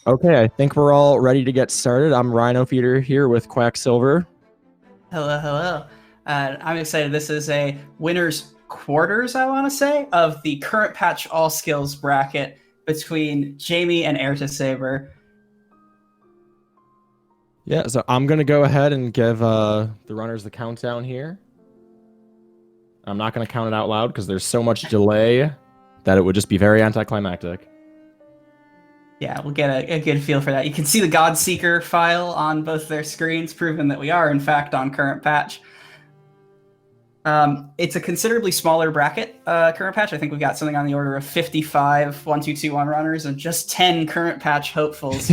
Okay, I think we're all ready to get started. I'm Rhino Feeder here with Quacksilver. Hello, hello. I'm excited. This is a winner's quarters, I want to say, of the current patch all skills bracket between Jamie and Aertosaber. Yeah, so I'm gonna go ahead and give the runners the countdown here. I'm not gonna count it out loud because there's so much delay that it would just be very anticlimactic. Yeah, we'll get a good feel for that. You can see the Godseeker file on both their screens, proving that we are, in fact, on current patch. It's a considerably smaller bracket, current patch. I think we've got something on the order of 55 1-2-2-1 runners and just 10 current patch hopefuls.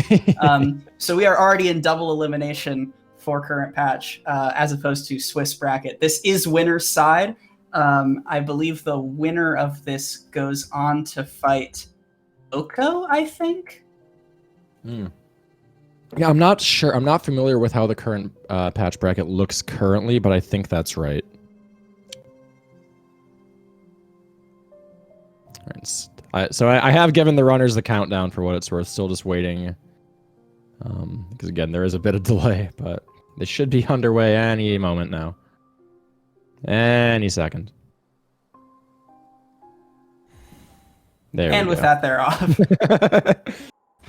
So we are already in double elimination for current patch as opposed to Swiss bracket. This is winner's side. I believe the winner of this goes on to fight Oko, I think. Yeah, I'm not sure. I'm not familiar with how the current patch bracket looks currently, but I think that's right. So I have given the runners the countdown for what it's worth. Still just waiting. Because again, there is a bit of delay, but they should be underway any moment now. Any second. There And we with go. that, they're off.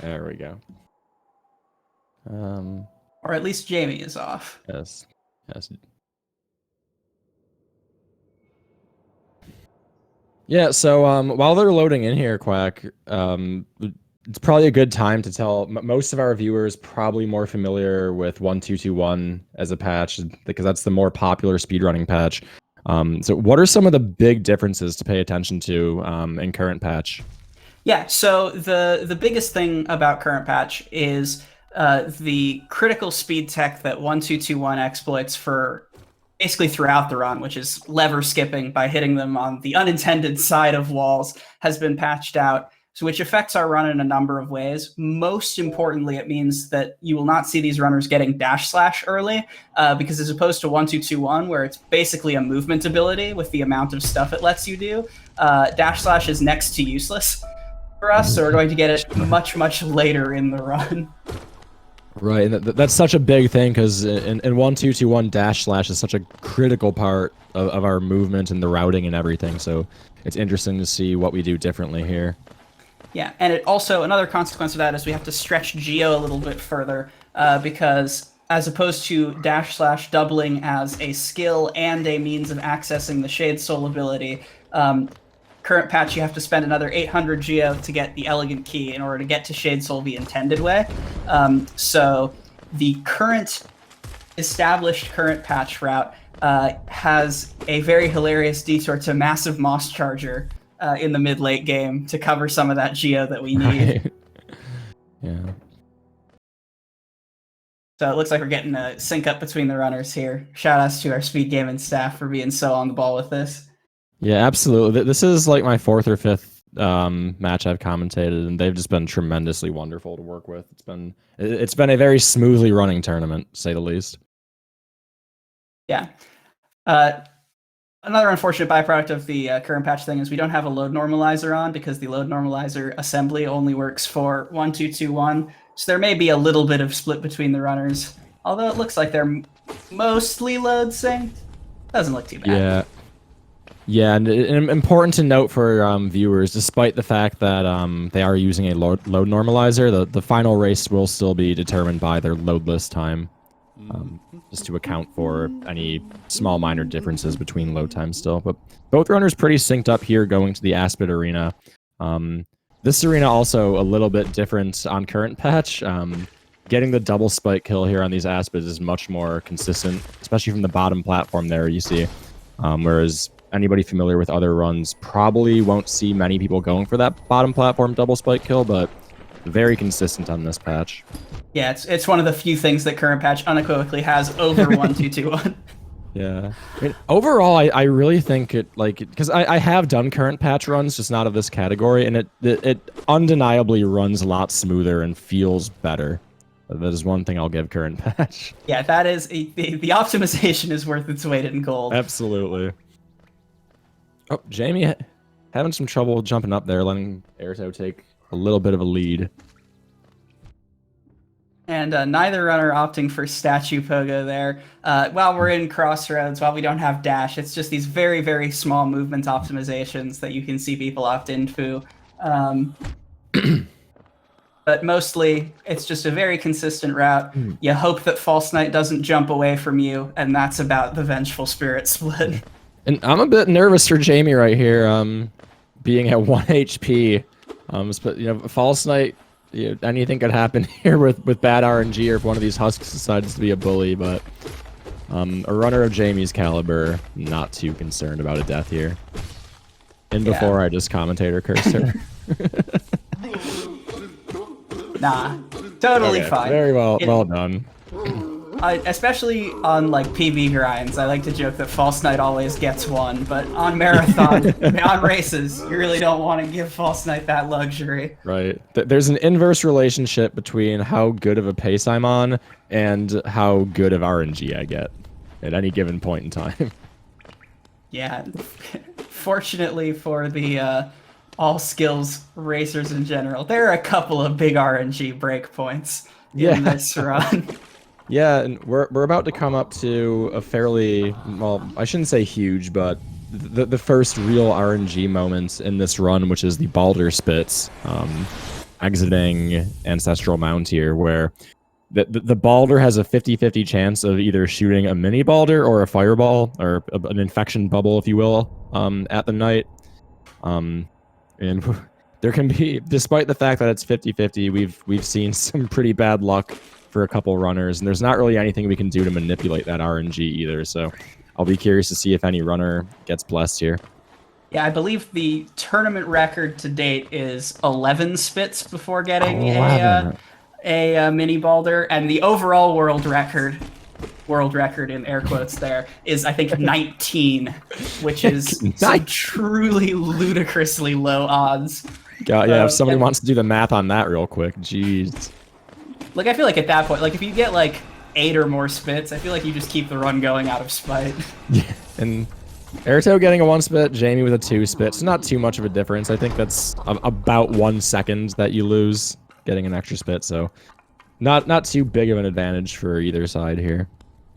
There we go. Or at least Jamie is off. Yes. Yes. Yeah, so while they're loading in here, Quack, it's probably a good time to tell most of our viewers probably more familiar with 1221 as a patch because that's the more popular speedrunning patch. So what are some of the big differences to pay attention to in current patch? Yeah, so the biggest thing about current patch is the critical speed tech that 1221 exploits for basically throughout the run, which is lever skipping by hitting them on the unintended side of walls, has been patched out, so which affects our run in a number of ways. Most importantly, it means that you will not see these runners getting dash slash early, because as opposed to 1221, where it's basically a movement ability with the amount of stuff it lets you do, dash slash is next to useless for us, so we're going to get it much, much later in the run. Right, and that's such a big thing because in 1221 dash slash is such a critical part of our movement and the routing and everything. So it's interesting to see what we do differently here. Yeah, and it also, another consequence of that is we have to stretch Geo a little bit further because as opposed to dash slash doubling as a skill and a means of accessing the Shade Soul ability, current patch, you have to spend another 800 Geo to get the Elegant Key in order to get to Shade Soul the intended way. So the current established current patch route has a very hilarious detour to Massive Moss Charger in the mid-late game to cover some of that Geo that we need. Right. Yeah. So it looks like we're getting a sync up between the runners here. Shout outs to our speed gaming staff for being so on the ball with this. Yeah, absolutely. This is like my fourth or fifth match I've commentated, and they've just been tremendously wonderful to work with. It's been a very smoothly running tournament, to say the least. Yeah. Another unfortunate byproduct of the current patch thing is we don't have a load normalizer on because the load normalizer assembly only works for 1221. So there may be a little bit of split between the runners, although it looks like they're mostly load synced. Doesn't look too bad. Yeah. Yeah, and important to note for viewers, despite the fact that they are using a load normalizer, the final race will still be determined by their loadless time, just to account for any small minor differences between load times still. But both runners pretty synced up here going to the Aspid arena. This arena also a little bit different on current patch. Getting the double spike kill here on these Aspids is much more consistent, especially from the bottom platform there you see. Whereas anybody familiar with other runs probably won't see many people going for that bottom platform double spike kill, but very consistent on this patch. Yeah, it's one of the few things that current patch unequivocally has over 1221. Yeah. I mean, overall, I really think it, like, because I have done current patch runs, just not of this category, and it undeniably runs a lot smoother and feels better. That is one thing I'll give current patch. Yeah, that is, the optimization is worth its weight in gold. Absolutely. Oh, Jamie having some trouble jumping up there, letting Aerto take a little bit of a lead. And neither runner opting for statue pogo there. While we're in crossroads, while we don't have dash, it's just these very, very small movement optimizations that you can see people opt into. But mostly, it's just a very consistent route. You hope that False Knight doesn't jump away from you, and that's about the Vengeful Spirit split. And I'm a bit nervous for Jamie right here, being at 1 HP. But you know, False Knight, anything could happen here with bad RNG, or if one of these husks decides to be a bully. But a runner of Jamie's caliber, not too concerned about a death here. And before I just commentator cursed her. Nah, totally Okay, fine. Very well done. Especially on like PB grinds, I like to joke that False Knight always gets one, but on marathon, on races, you really don't want to give False Knight that luxury. Right. There's an inverse relationship between how good of a pace I'm on and how good of RNG I get at any given point in time. Yeah, fortunately for the all skills racers in general, there are a couple of big RNG breakpoints in this run. Yeah, and we're about to come up to a fairly, well, I shouldn't say huge, but the first real RNG moments in this run, which is the Balder Spits, exiting Ancestral Mount here, where the Balder has a 50-50 chance of either shooting a mini Balder or a fireball, or an infection bubble, if you will, at the Knight. And there can be, despite the fact that it's 50-50, we've seen some pretty bad luck for a couple runners, and there's not really anything we can do to manipulate that RNG either, so I'll be curious to see if any runner gets blessed here. Yeah, I believe the tournament record to date is 11 spits before getting a mini Balder, and the overall world record in air quotes there, is I think 19, which is some truly ludicrously low odds. God, yeah, if somebody wants to do the math on that real quick, jeez. Like, I feel like at that point, like, if you get, like, 8 or more spits, I feel like you just keep the run going out of spite. Yeah, and Aerto getting a 1 spit, Jamie with a 2 spit, so not too much of a difference. I think that's about 1 second that you lose getting an extra spit, so not too big of an advantage for either side here.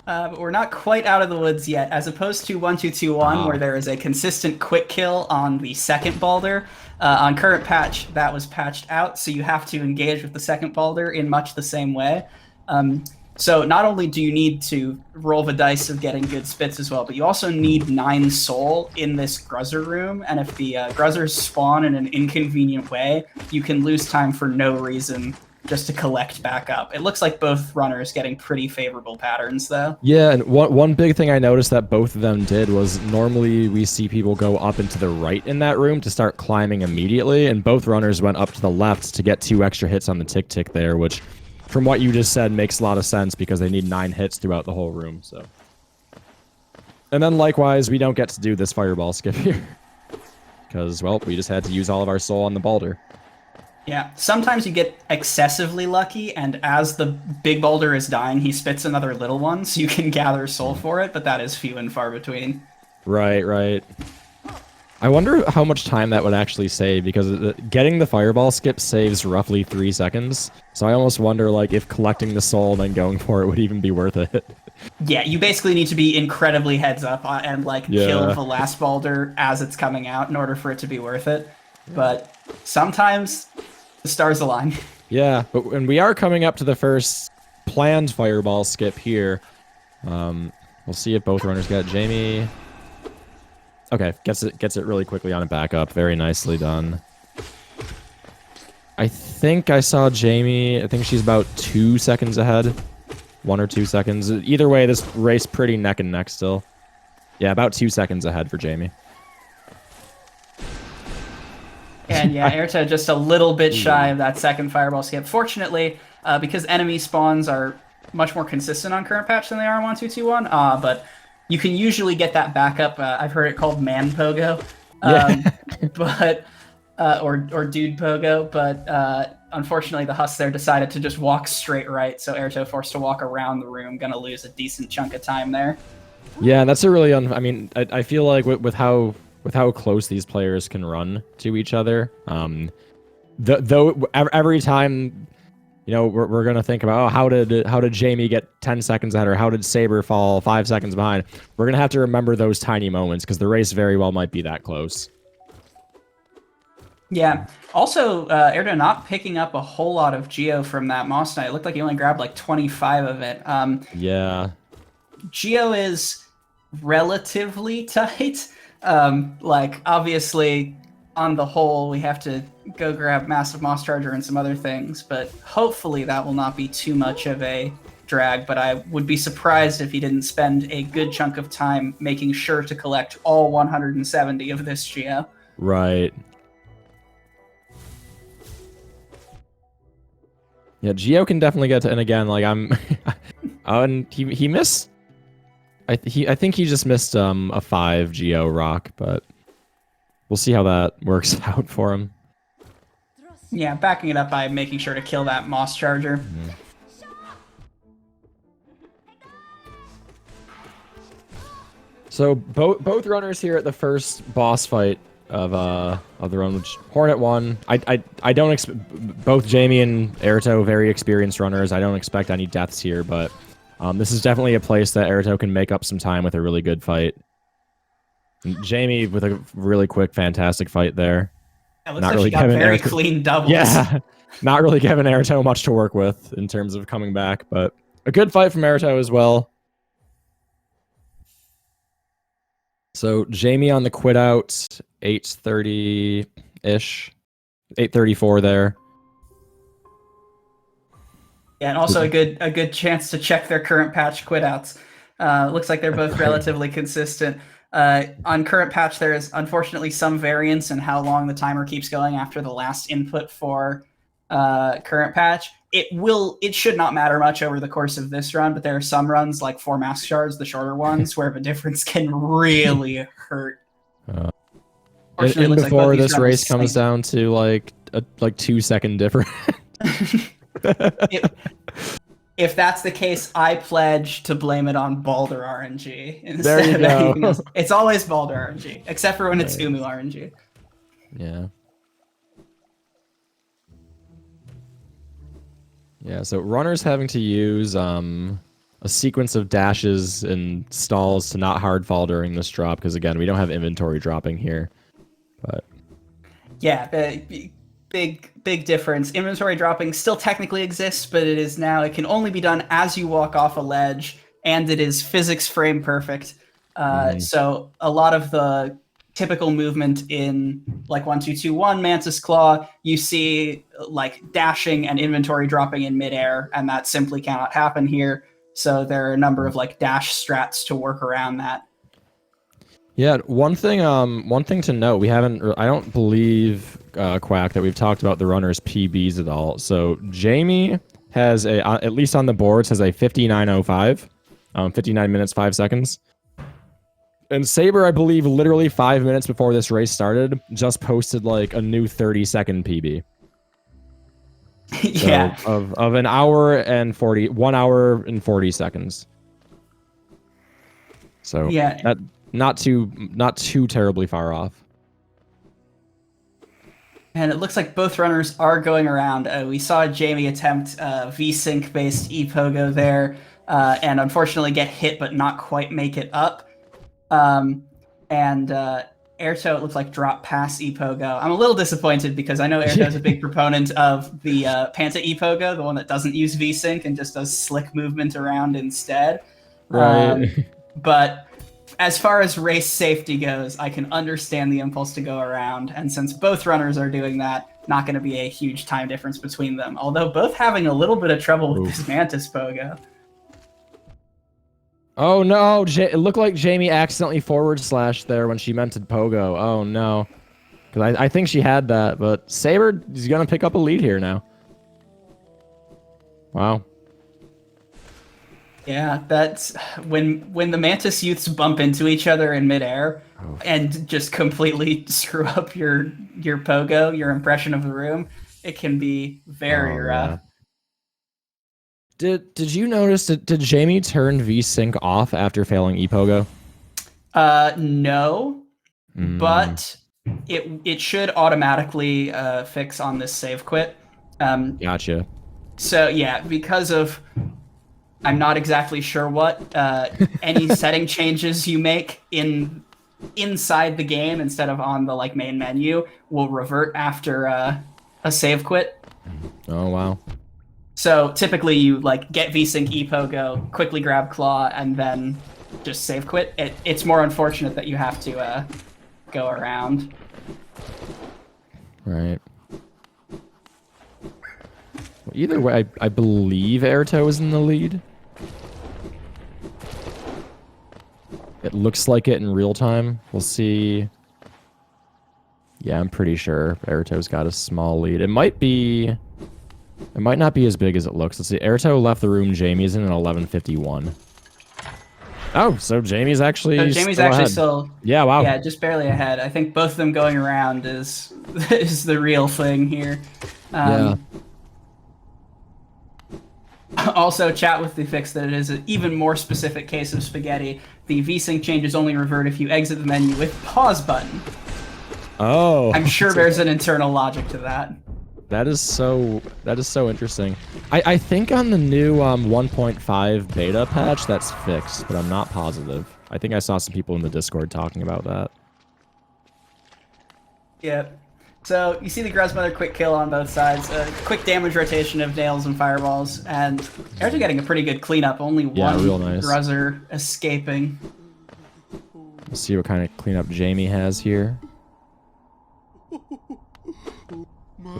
But we're not quite out of the woods yet. As opposed to 1-2-2-1, where there is a consistent quick kill on the second Balder, on current patch, that was patched out, so you have to engage with the second Balder in much the same way. So not only do you need to roll the dice of getting good spits as well, but you also need 9 soul in this Gruzzer room, and if the Gruzzers spawn in an inconvenient way, you can lose time for no reason just to collect back up. It looks like both runners getting pretty favorable patterns, though. Yeah, and one big thing I noticed that both of them did was normally we see people go up and to the right in that room to start climbing immediately, and both runners went up to the left to get 2 extra hits on the tick-tick there, which, from what you just said, makes a lot of sense because they need 9 hits throughout the whole room, so. And then likewise, we don't get to do this fireball skip here. Because, well, we just had to use all of our soul on the Balder. Yeah, sometimes you get excessively lucky, and as the big Balder is dying, he spits another little one, so you can gather soul for it, but that is few and far between. Right. I wonder how much time that would actually save, because getting the fireball skip saves roughly 3 seconds, so I almost wonder like if collecting the soul and then going for it would even be worth it. Yeah, you basically need to be incredibly heads up and like kill the last Balder as it's coming out in order for it to be worth it, but sometimes the stars align. Yeah, and we are coming up to the first planned fireball skip here. We'll see if both runners get Jamie. Okay, gets it really quickly on a backup. Very nicely done. I think I saw Jamie. I think she's about 2 seconds ahead. 1 or 2 seconds. Either way, this race pretty neck and neck still. Yeah, about 2 seconds ahead for Jamie. And yeah, Aerto just a little bit shy of that second fireball skip. Fortunately, because enemy spawns are much more consistent on current patch than they are on 1-2-2-1, but you can usually get that backup. I've heard it called man pogo, but or dude pogo. But unfortunately, the Huss there decided to just walk straight right, so Aerto forced to walk around the room. Gonna lose a decent chunk of time there. Yeah, that's a really I mean, I feel like with how close these players can run to each other, though every time You know, we're gonna think about, oh, how did Jamie get 10 seconds ahead, or how did Saber fall 5 seconds behind? We're gonna have to remember those tiny moments because the race very well might be that close. Yeah. Also, Erdo not picking up a whole lot of Geo from that Moss Knight. It looked like he only grabbed like 25 of it. Yeah. Geo is relatively tight. Like, obviously, on the whole, we have to go grab Massive Moss Charger and some other things, but hopefully that will not be too much of a drag. But I would be surprised if he didn't spend a good chunk of time making sure to collect all 170 of this Geo. Right. Yeah, Geo can definitely get to, and again, like and he missed. I think he just missed a 5 Geo rock, but we'll see how that works out for him. Yeah, backing it up by making sure to kill that Moss Charger. Mm-hmm. So both runners here at the first boss fight of the run, which Hornet won. I don't expect, both Jamie and Aerto very experienced runners. I don't expect any deaths here, but this is definitely a place that Aerto can make up some time with a really good fight. And Jamie with a really quick, fantastic fight there. It looks like she got very clean doubles. Yeah, not really giving Aerto much to work with in terms of coming back, but a good fight from Aerto as well. So Jamie on the quit out, 8:30-ish, 8:34 there. Yeah, and also a good chance to check their current patch quit outs. Looks like they're both relatively consistent. On current patch, there is unfortunately some variance in how long the timer keeps going after the last input for current patch. It should not matter much over the course of this run, but there are some runs like 4 mask shards, the shorter ones, where the difference can really hurt. And before like this race comes down to like a 2-second difference. If that's the case, I pledge to blame it on Balder RNG instead of anything else. It's always Balder RNG, except for when it's Umu RNG. Yeah. Yeah, so runners having to use a sequence of dashes and stalls to not hard fall during this drop, because again, we don't have inventory dropping here. But yeah, big difference. Inventory dropping still technically exists, but it can only be done as you walk off a ledge, and it is physics frame perfect. So a lot of the typical movement in like 1-2-2-1 Mantis Claw, you see like dashing and inventory dropping in midair, and that simply cannot happen here. So there are a number of like dash strats to work around that. Yeah, one thing to note, I don't believe, Quack, that we've talked about the runners' PBs at all. So Jamie has at least on the boards, has a 59:05, 59 minutes 5 seconds. And Saber, I believe, literally 5 minutes before this race started, just posted like a new 30-second PB. Yeah. So of 1 hour and 40 seconds. So yeah, that not too terribly far off. And it looks like both runners are going around. We saw Jamie attempt V-Sync based E-Pogo there, and unfortunately get hit but not quite make it up. And Aerto, it looks like drop past E-Pogo. I'm a little disappointed because I know Aerto's a big proponent of the Panta E-Pogo, the one that doesn't use V-Sync and just does slick movement around instead. Right. But as far as race safety goes, I can understand the impulse to go around. And since both runners are doing that, not going to be a huge time difference between them. Although both having a little bit of trouble with this Mantis Pogo. Oh no, it looked like Jamie accidentally / there when she meant to Pogo. Oh no. Because I think she had that, but Saber is going to pick up a lead here now. Wow. Yeah, that's when the Mantis youths bump into each other in midair and just completely screw up your Pogo, your impression of the room, it can be very rough. Yeah. Did you notice did Jamie turn V-Sync off after failing E-Pogo? No. But it should automatically fix on this save quit. Gotcha. So yeah, because of I'm not exactly sure what any setting changes you make inside the game instead of on the like main menu will revert after a save quit. Oh wow. So typically you like get vsync epo go quickly grab claw and then just save quit. It's more unfortunate that you have to go around. Right. Well, either way, I believe Aerto is in the lead. It looks like it in real time. We'll see. Yeah, I'm pretty sure Aerto's got a small lead. It might not be as big as it looks. Let's see. Aerto left the room. Jamie's in at 11:51. Oh, so Jamie's actually still yeah, wow. Yeah, just barely ahead. I think both of them going around is the real thing here. Yeah. Also, chat with the fix that it is an even more specific case of spaghetti. The vsync changes only revert if you exit the menu with pause button. Oh. I'm sure there's an internal logic to that. That is so interesting. I think on the new 1.5 beta patch that's fixed, but I'm not positive. I think I saw some people in the Discord talking about that. Yep. So you see the Gruzmother quick kill on both sides, quick damage rotation of nails and fireballs, and Aerto getting a pretty good cleanup. Only one real nice. Gruzzer escaping. Let's see what kind of cleanup Jamie has here.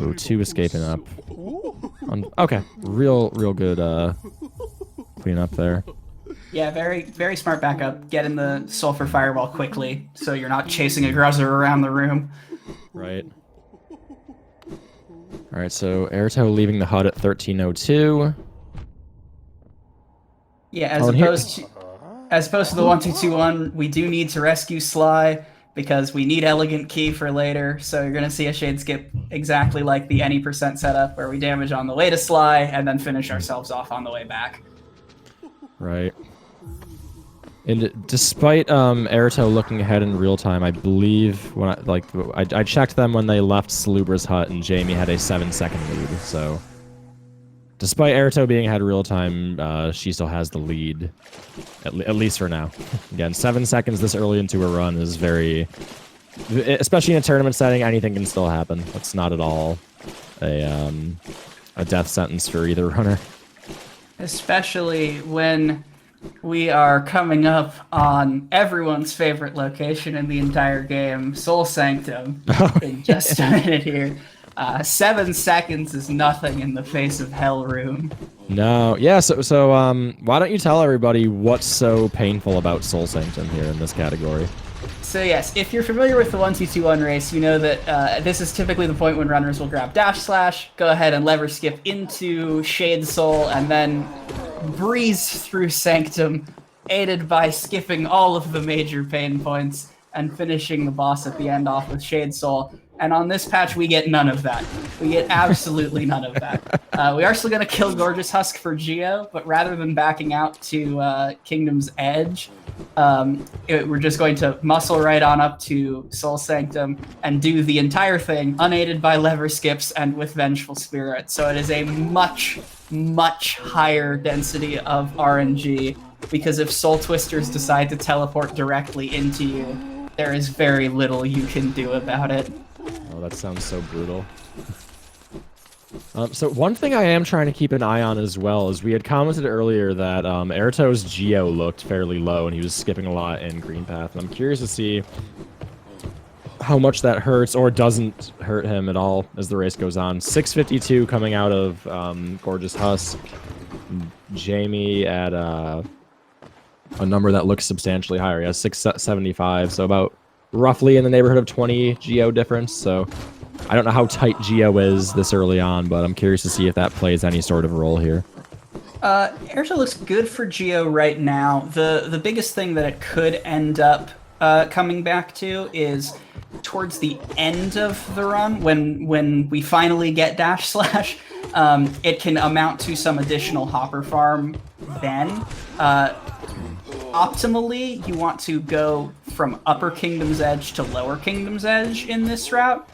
Ooh, 2 escaping up. Okay, real good cleanup there. Yeah, very smart backup. Get in the sulfur fireball quickly, so you're not chasing a Gruzzer around the room. Right. All right, so Aerto leaving the HUD at 13:02. Yeah, as opposed to the 1-2-2-1, we do need to rescue Sly because we need Elegant Key for later. So you're gonna see a shade skip exactly like the any % setup, where we damage on the way to Sly and then finish ourselves off on the way back. Right. And despite Aerto looking ahead in real time, I believe when I checked them when they left Salubra's hut, and Jamie had a 7-second lead. So, despite Aerto being ahead real time, she still has the lead, at least for now. Again, 7 seconds this early into a run is very, especially in a tournament setting. Anything can still happen. That's not at all a death sentence for either runner. Especially when we are coming up on everyone's favorite location in the entire game, Soul Sanctum, in just a minute here. 7 seconds is nothing in the face of Hell Room. No, yeah, so why don't you tell everybody what's so painful about Soul Sanctum here in this category? So yes, if you're familiar with the 1-2-2-1 race, you know that this is typically the point when runners will grab dash slash, go ahead and lever skip into Shade Soul, and then breeze through Sanctum, aided by skipping all of the major pain points and finishing the boss at the end off with Shade Soul. And on this patch, we get none of that. We get absolutely none of that. We are still going to kill Gorgeous Husk for Geo, but rather than backing out to Kingdom's Edge, we're just going to muscle right on up to Soul Sanctum and do the entire thing unaided by lever skips and with Vengeful Spirit. So it is a much, much higher density of RNG, because if Soul Twisters decide to teleport directly into you, there is very little you can do about it. Oh, that sounds so brutal. So one thing I am trying to keep an eye on as well is we had commented earlier that Aerto's Geo looked fairly low and he was skipping a lot in Green Path. And I'm curious to see how much that hurts or doesn't hurt him at all as the race goes on. 652 coming out of Gorgeous Husk. Jamie at a number that looks substantially higher. He has 675, so about roughly in the neighborhood of 20 Geo difference. So I don't know how tight Geo is this early on, but I'm curious to see if that plays any sort of role here. Aerto looks good for Geo right now. The biggest thing that it could end up coming back to is towards the end of the run, when we finally get dash slash, it can amount to some additional hopper farm then. Optimally, you want to go from Upper Kingdom's Edge to Lower Kingdom's Edge in this route.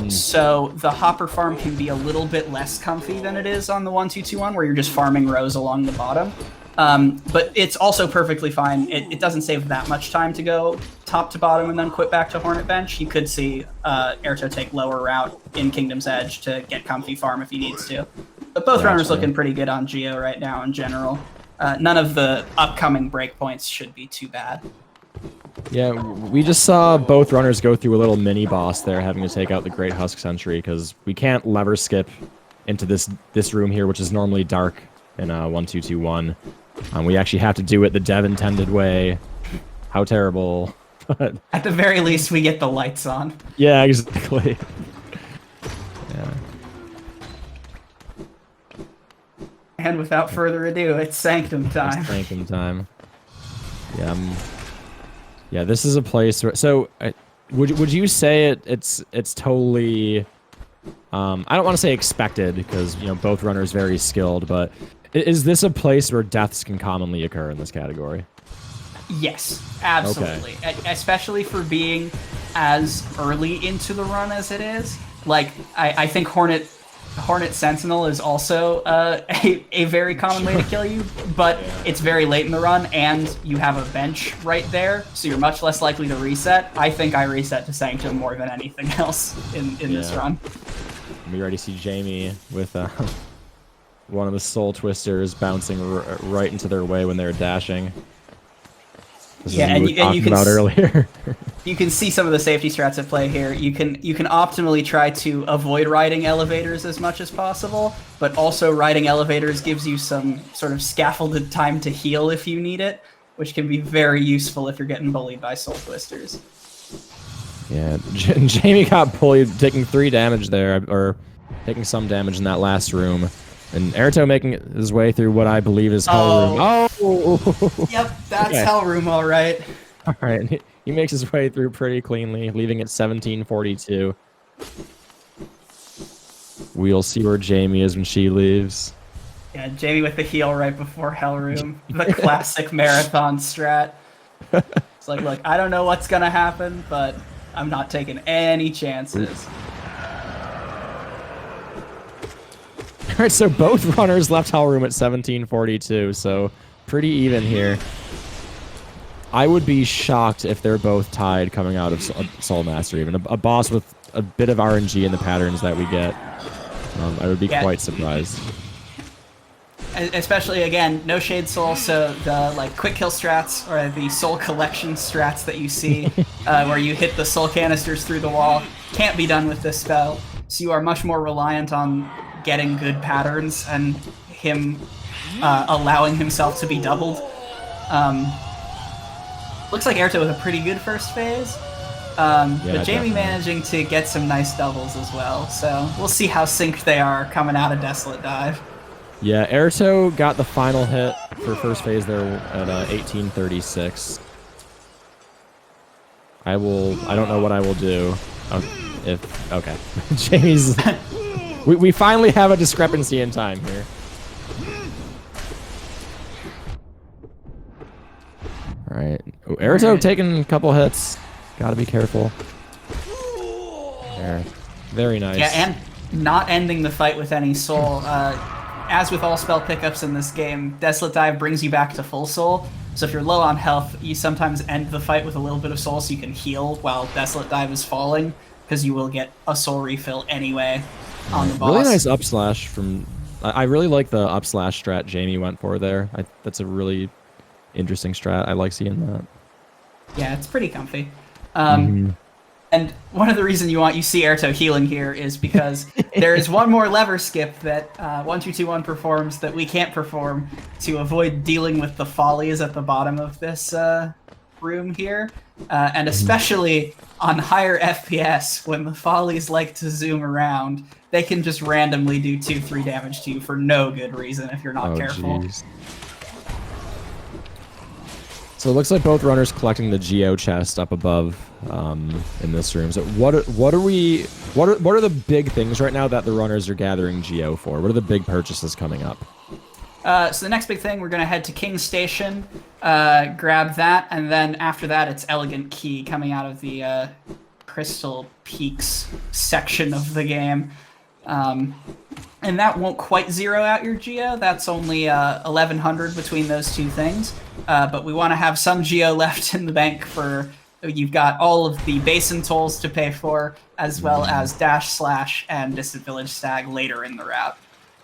So the hopper farm can be a little bit less comfy than it is on the 1-2-2-1, where you're just farming rows along the bottom. But it's also perfectly fine. It doesn't save that much time to go top to bottom and then quit back to Hornet Bench. You could see Aerto take lower route in Kingdom's Edge to get comfy farm if he needs to. But both runners looking pretty good on Geo right now in general. None of the upcoming breakpoints should be too bad. Yeah, we just saw both runners go through a little mini boss there, having to take out the Great Husk Sentry, because we can't lever skip into this room here, which is normally dark in 1-2-2-1. We actually have to do it the dev intended way. How terrible. But at the very least, we get the lights on. Yeah, exactly. Yeah. And without further ado, it's Sanctum time. It's Sanctum time. Yeah. Yeah, this is a place where. So, would you say it's totally? I don't want to say expected because both runners very skilled, but is this a place where deaths can commonly occur in this category? Yes, absolutely. Okay. Especially for being as early into the run as it is. Like, I think Hornet Sentinel is also a very common way to kill you, but it's very late in the run, and you have a bench right there, so you're much less likely to reset. I think I reset to Sanctum more than anything else in this run. We already see Jamie with one of the Soul Twisters bouncing right into their way when they're dashing. This and you can about earlier. You can see some of the safety strats at play here. You can optimally try to avoid riding elevators as much as possible, but also riding elevators gives you some sort of scaffolded time to heal if you need it, which can be very useful if you're getting bullied by Soul Twisters. Yeah, Jamie got bullied, taking 3 damage there, or taking some damage in that last room. And Aerto making his way through what I believe is Hell Room. Oh! Yep, that's Hell Room, all right. All right, he makes his way through pretty cleanly, leaving at 1742. We'll see where Jamie is when she leaves. Yeah, Jamie with the heal right before Hell Room. The classic marathon strat. It's like, look, I don't know what's going to happen, but I'm not taking any chances. All right, so both runners left Hell Room at 1742, so pretty even here. I would be shocked if they're both tied coming out of Soul Master, even. A boss with a bit of RNG in the patterns that we get. I would be quite surprised. Especially, again, no Shade Soul, so the quick kill strats, or the Soul Collection strats that you see, where you hit the Soul Canisters through the wall, can't be done with this spell. So you are much more reliant on getting good patterns and him allowing himself to be doubled. Looks like Aerto with a pretty good first phase, but Jamie managing to get some nice doubles as well, so we'll see how synced they are coming out of Desolate Dive. Yeah, Aerto got the final hit for first phase there at 1836. I don't know what I will do. Okay. Jamie's... we finally have a discrepancy in time here. Alright. Oh, Aerto taking a couple hits. Gotta be careful. There. Very nice. Yeah, and not ending the fight with any soul. As with all spell pickups in this game, Desolate Dive brings you back to full soul. So if you're low on health, you sometimes end the fight with a little bit of soul so you can heal while Desolate Dive is falling, because you will get a soul refill anyway on the boss. Really nice up slash from... I really like the up slash strat Jamie went for there. That's a really interesting strat. I like seeing that. Yeah, it's pretty comfy. And one of the reasons you see Aerto healing here is because there is one more lever skip that 1-2-2-1 performs that we can't perform to avoid dealing with the follies at the bottom of this room here. And especially on higher FPS, when the follies like to zoom around, they can just randomly do 2-3 damage to you for no good reason if you're not careful. Geez. So it looks like both runners collecting the Geo chest up above in this room. So what are the big things right now that the runners are gathering Geo for? What are the big purchases coming up? So the next big thing, we're going to head to King's Station, grab that, and then after that it's Elegant Key coming out of the Crystal Peaks section of the game. And that won't quite zero out your geo. That's only 1100 between those two things. But we want to have some geo left in the bank for... You've got all of the basin tolls to pay for, as well as dash, slash, and distant village stag later in the route.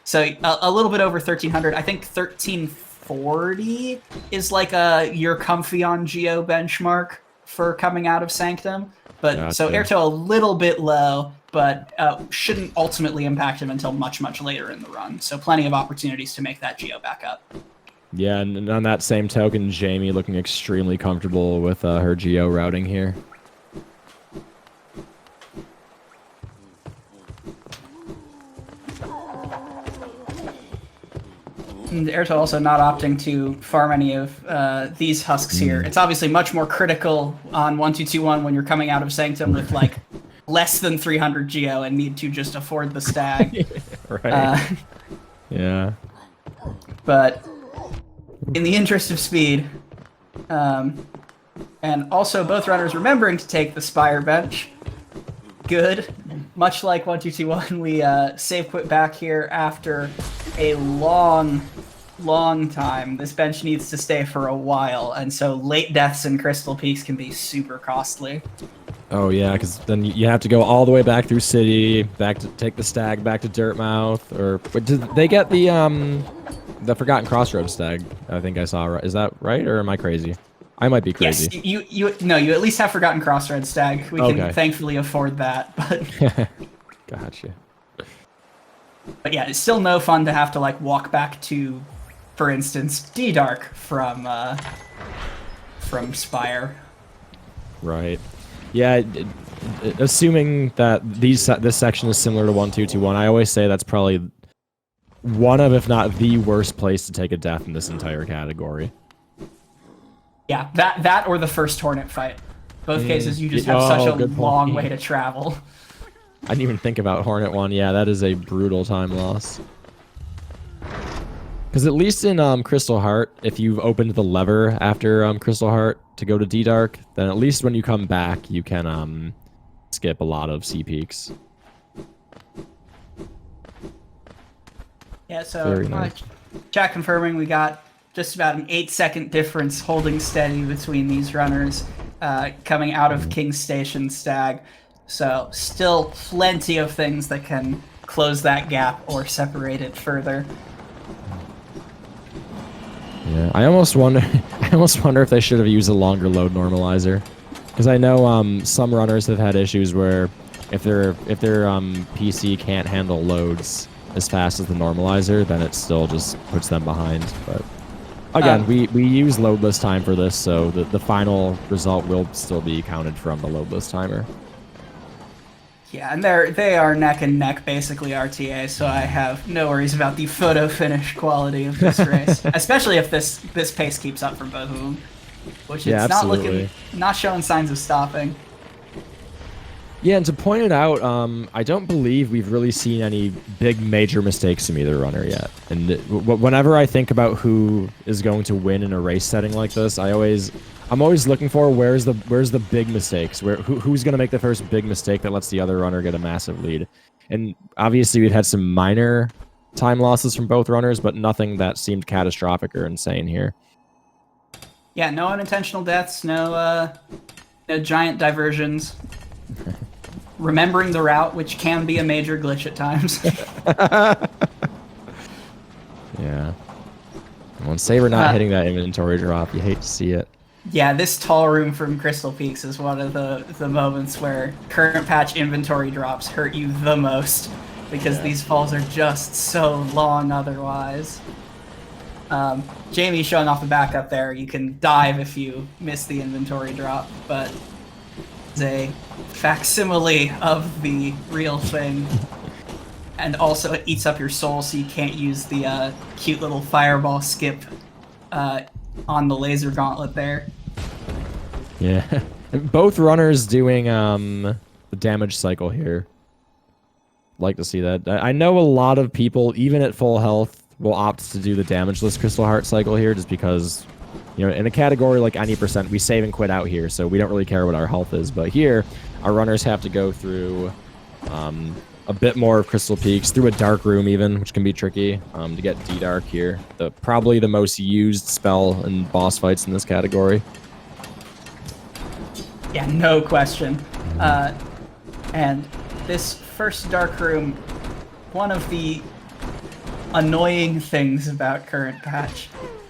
So a little bit over 1300. I think 1340 is like you're comfy on geo benchmark for coming out of Sanctum. But gotcha. So Aerto a little bit low, but shouldn't ultimately impact him until much, much later in the run. So plenty of opportunities to make that geo back up. Yeah, and on that same token, Jamie looking extremely comfortable with her geo routing here. And Aerto also not opting to farm any of these husks here. It's obviously much more critical on 1221 when you're coming out of Sanctum with like less than 300 geo and need to just afford the stag. Right. Yeah. But in the interest of speed, and also both runners remembering to take the Spire bench, good. Much like 1221, we save quit back here after a long time. This bench needs to stay for a while, and so late deaths in Crystal Peaks can be super costly. Oh yeah, because then you have to go all the way back through city, back to take the stag, back to Dirtmouth, or did they get the Forgotten Crossroads stag? I think I saw. Right? Is that right, or am I crazy? I might be crazy. Yes, you at least have Forgotten Crossroads stag. We can thankfully afford that, but gotcha. But yeah, it's still no fun to have to like walk back to, for instance, D-Dark from Spire. Right. Yeah. Assuming that this section is similar to 1221, I always say that's probably one of, if not the worst place to take a death in this entire category. Yeah, that or the first Hornet fight. Both cases, you just have such a long way to travel. I didn't even think about Hornet one. Yeah, that is a brutal time loss. Because at least in Crystal Heart, if you've opened the lever after Crystal Heart to go to D-Dark, then at least when you come back, you can skip a lot of C peaks. Yeah, so nice. Chat confirming we got just about an 8-second difference holding steady between these runners coming out of King's Station stag. So still plenty of things that can close that gap or separate it further. Yeah, I almost wonder if they should have used a longer load normalizer, because I know some runners have had issues where if their PC can't handle loads as fast as the normalizer, then it still just puts them behind. But again, we use loadless time for this, so the final result will still be counted from the loadless timer. Yeah, and they are neck and neck, basically RTA, so I have no worries about the photo finish quality of this race, especially if this pace keeps up for both of them, which it's not showing signs of stopping. Yeah, and to point it out, I don't believe we've really seen any big major mistakes from either runner yet. And whenever I think about who is going to win in a race setting like this, I'm always looking for where's the big mistakes, who's going to make the first big mistake that lets the other runner get a massive lead. And obviously we've had some minor time losses from both runners, but nothing that seemed catastrophic or insane here. Yeah, no unintentional deaths, no giant diversions. Remembering the route, which can be a major glitch at times. Yeah. Well, Saber not hitting that inventory drop, you hate to see it. Yeah, this tall room from Crystal Peaks is one of the moments where current patch inventory drops hurt you the most, because these falls are just so long otherwise. Jamie showing off the back up there. You can dive if you miss the inventory drop, but it's a facsimile of the real thing. And also it eats up your soul, so you can't use the cute little fireball skip on the laser gauntlet there. Yeah. Both runners doing the damage cycle here. Like to see that. I know a lot of people, even at full health, will opt to do the damageless Crystal Heart cycle here, just because, you know, in a category like any percent, we save and quit out here, so we don't really care what our health is. But here, our runners have to go through a bit more of Crystal Peaks, through a dark room even, which can be tricky to get D-Dark here. Probably the most used spell in boss fights in this category. Yeah, no question. And this first dark room, one of the annoying things about current patch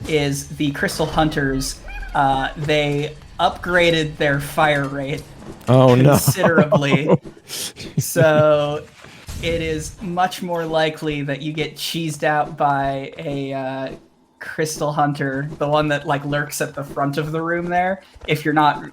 is the Crystal Hunters. They upgraded their fire rate considerably. No. So it is much more likely that you get cheesed out by a Crystal Hunter, the one that like lurks at the front of the room there. If you're not,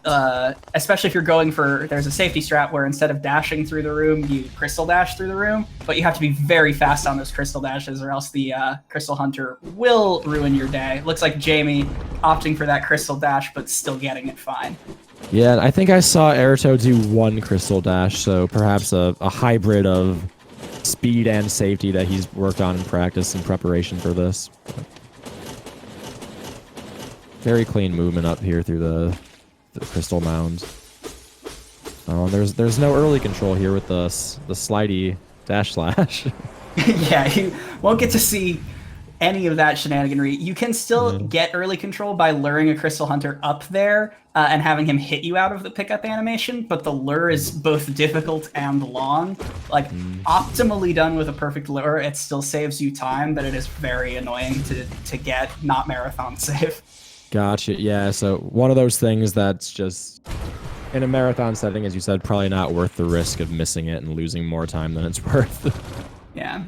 especially if you're going for, there's a safety strat where instead of dashing through the room, you crystal dash through the room, but you have to be very fast on those crystal dashes or else the Crystal Hunter will ruin your day. Looks like Jamie opting for that crystal dash, but still getting it fine. Yeah, I think I saw Aerto do one crystal dash, so perhaps a hybrid of speed and safety that he's worked on in practice in preparation for this. Very clean movement up here through the crystal mound. Oh, there's no early control here with the slidey dash slash. Yeah, you won't get to see any of that shenaniganry. You can still get early control by luring a Crystal Hunter up there and having him hit you out of the pickup animation, but the lure is both difficult and long. Like, optimally done with a perfect lure, it still saves you time, but it is very annoying to get, not marathon safe. Gotcha. Yeah, so one of those things that's just, in a marathon setting, as you said, probably not worth the risk of missing it and losing more time than it's worth. Yeah.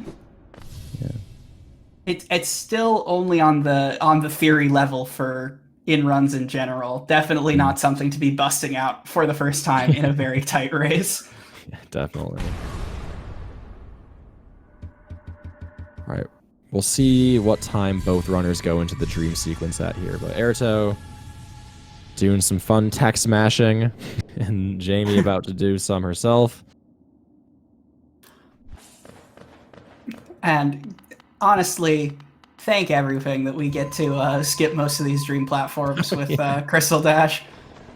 It's still only on the theory level for in-runs in general. Definitely not something to be busting out for the first time in a very tight race. Yeah, definitely. All right. We'll see what time both runners go into the dream sequence at here. But Aerto doing some fun tech smashing, and Jamie about to do some herself. And honestly, thank everything that we get to skip most of these dream platforms with Crystal Dash.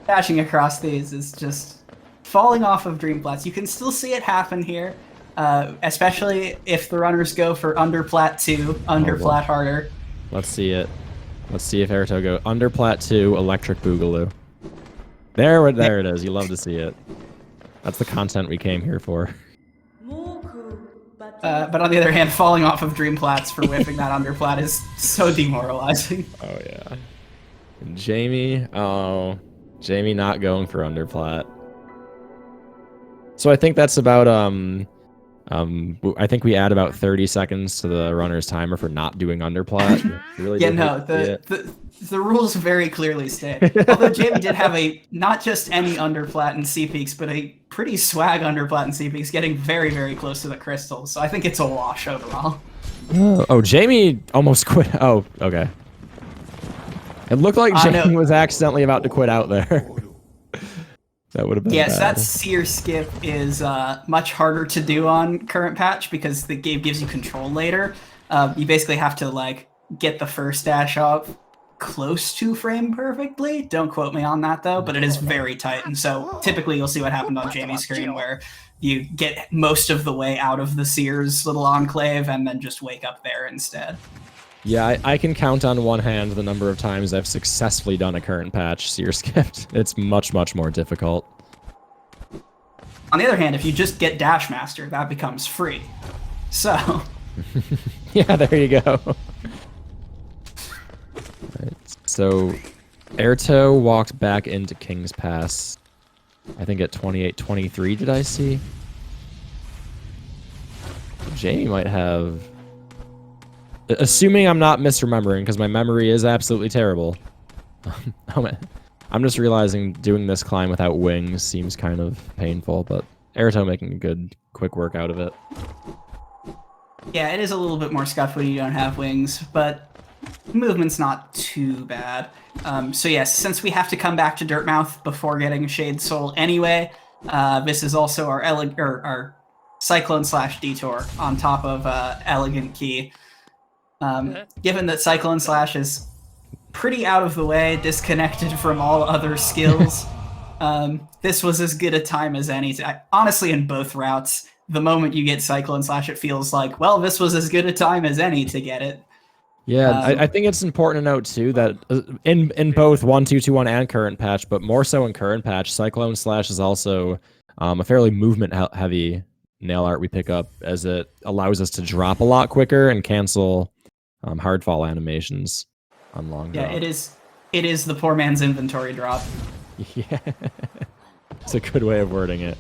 Dashing across these is just falling off of dream plats. You can still see it happen here. Especially if the runners go for under plat 2, under plat harder. Let's see it. Let's see if Aerto go under plat 2, electric boogaloo. There it is. You love to see it. That's the content we came here for. But on the other hand, falling off of dream plats for whiffing that under plat is so demoralizing. Oh yeah. And Jamie not going for under plat. So I think that's about I think we add about 30 seconds to the runner's timer for not doing underplat. Really yeah, no, the rules very clearly state. Although Jamie did have a not just any underplat in C-Peaks, but a pretty swag underplat in C-Peaks, getting very, very close to the crystals. So I think it's a wash overall. Oh, Jamie almost quit. Oh, okay. It looked like Jamie was accidentally about to quit out there. That would have been Yes, bad. that sear skip is much harder to do on current patch because the game gives you control later. You basically have to like get the first dash up close to frame perfectly. Don't quote me on that though, but it is very tight. And so typically you'll see what happened on Jamie's screen where you get most of the way out of the Sears little enclave and then just wake up there instead. Yeah, I can count on one hand the number of times I've successfully done a current patch sear skipped. It's much, much more difficult. On the other hand, if you just get Dash Master, that becomes free. So... yeah, there you go. Right, so, Aerto walked back into King's Pass, I think at 28-23, did I see? Jamie might have... Assuming I'm not misremembering, because my memory is absolutely terrible. I'm just realizing doing this climb without wings seems kind of painful, but Aerto making a good, quick work out of it. Yeah, it is a little bit more scuffed when you don't have wings, but movement's not too bad. So yes, since we have to come back to Dirtmouth before getting Shade Soul anyway, this is also our Cyclone/Detour on top of Elegant Key. Given that Cyclone Slash is pretty out of the way, disconnected from all other skills, This was as good a time as any. Honestly, in both routes, the moment you get Cyclone Slash, it feels like, well, this was as good a time as any to get it. Yeah, I think it's important to note too that in both 1.2.2.1 and current patch, but more so in current patch, Cyclone Slash is also a fairly movement heavy nail art we pick up, as it allows us to drop a lot quicker and cancel hard fall animations on long drop. Yeah, it is the poor man's inventory drop. Yeah, it's a good way of wording it.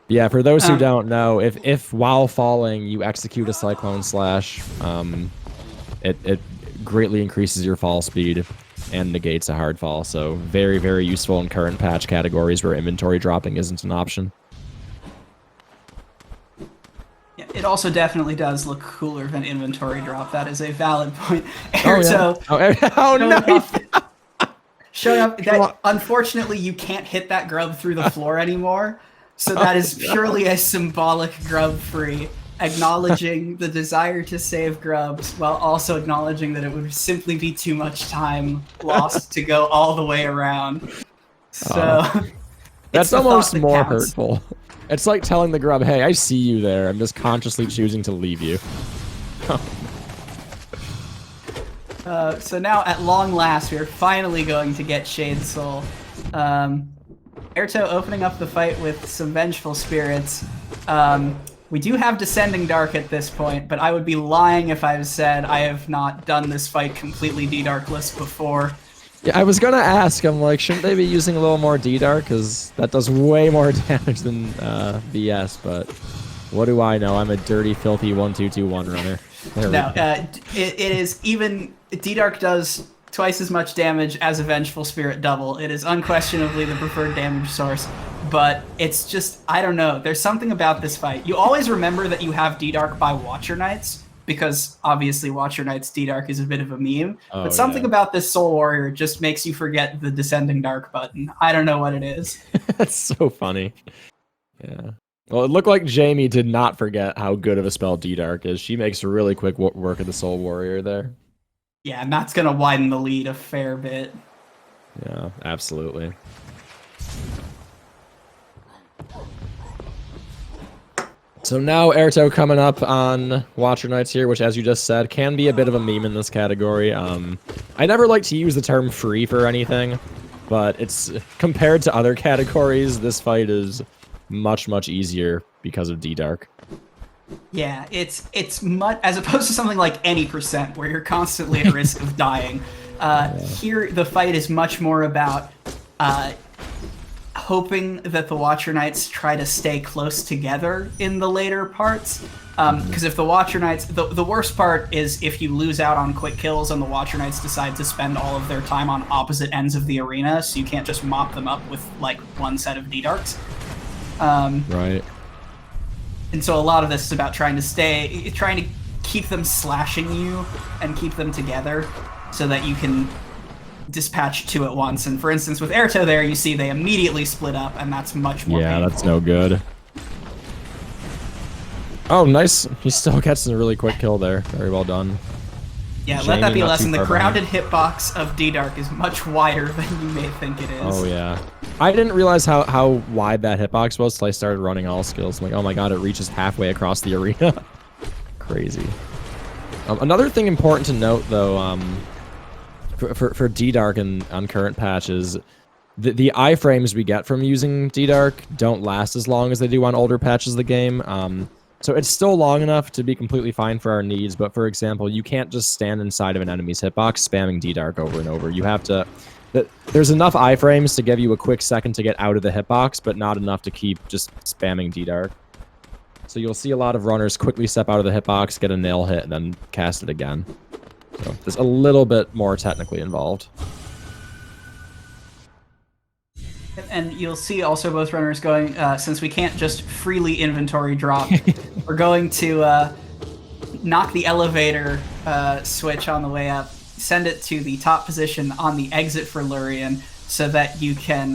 Yeah, for those who don't know, if while falling you execute a Cyclone Slash, it greatly increases your fall speed and negates a hard fall. So very, very useful in current patch categories where inventory dropping isn't an option. Yeah, it also definitely does look cooler than inventory drop. That is a valid point. Oh, yeah. Oh no! Showing up. That, unfortunately, you can't hit that grub through the floor anymore. So that is purely a symbolic grub free, acknowledging the desire to save grubs while also acknowledging that it would simply be too much time lost to go all the way around. So that's almost more hurtful. It's like telling the grub, hey, I see you there. I'm just consciously choosing to leave you. So now, at long last, we're finally going to get Shade Soul. Aerto opening up the fight with some Vengeful Spirits. We do have Descending Dark at this point, but I would be lying if I said I have not done this fight completely D-Darkless before. Yeah, I was gonna ask, I'm like, shouldn't they be using a little more D-Dark? Because that does way more damage than VS, but what do I know? I'm a dirty, filthy 1-2-2-1 runner. No, it is even... D-Dark does twice as much damage as a Vengeful Spirit double. It is unquestionably the preferred damage source, but it's just, I don't know. There's something about this fight. You always remember that you have D-Dark by Watcher Knights, because obviously Watcher Knights D-Dark is a bit of a meme, but something about this Soul Warrior just makes you forget the Descending Dark button. I don't know what it is. That's so funny. Yeah. Well, it looked like Jamie did not forget how good of a spell D-Dark is. She makes really quick work of the Soul Warrior there. Yeah, and that's going to widen the lead a fair bit. Yeah, absolutely. So now Aerto coming up on Watcher Knights here, which, as you just said, can be a bit of a meme in this category. I never like to use the term free for anything, but it's compared to other categories, this fight is much, much easier because of D-Dark. Yeah, it's much, as opposed to something like any percent where you're constantly at risk of dying. Here, the fight is much more about hoping that the Watcher Knights try to stay close together in the later parts. Because if the Watcher Knights... The worst part is if you lose out on quick kills and the Watcher Knights decide to spend all of their time on opposite ends of the arena, so you can't just mop them up with, like, one set of D-Darks. Right. And so a lot of this is about trying to keep them slashing you and keep them together so that you can dispatch two at once. And for instance, with Aerto there, you see they immediately split up, and that's much more painful. That's no good. Oh, nice. He still gets a really quick kill there. Very well done. Yeah, Jamie, let that be a not lesson. too The far behind. grounded hitbox of D-Dark is much wider than you may think it is. Oh, yeah. I didn't realize how wide that hitbox was until I started running all skills. I'm like, oh my god, it reaches halfway across the arena. Crazy. Another thing important to note, though, for D-Dark on current patches, the iframes we get from using D-Dark don't last as long as they do on older patches of the game. So it's still long enough to be completely fine for our needs, but for example, you can't just stand inside of an enemy's hitbox spamming D-Dark over and over. You have to... There's enough iframes to give you a quick second to get out of the hitbox, but not enough to keep just spamming D-Dark. So you'll see a lot of runners quickly step out of the hitbox, get a nail hit, and then cast it again. So there's a little bit more technically involved. And you'll see also both runners going, since we can't just freely inventory drop, we're going to knock the elevator switch on the way up, send it to the top position on the exit for Lurian, so that you can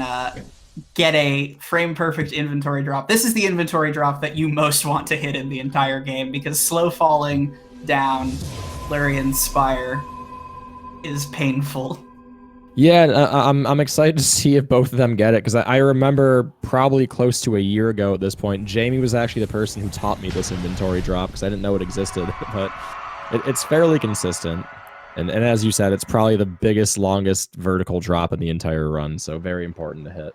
get a frame-perfect inventory drop. This is the inventory drop that you most want to hit in the entire game, because slow falling down Lurian's Spire is painful. Yeah, I'm excited to see if both of them get it because I remember probably close to a year ago at this point, Jamie was actually the person who taught me this inventory drop because I didn't know it existed, but it's fairly consistent. And as you said, it's probably the biggest, longest vertical drop in the entire run, so very important to hit.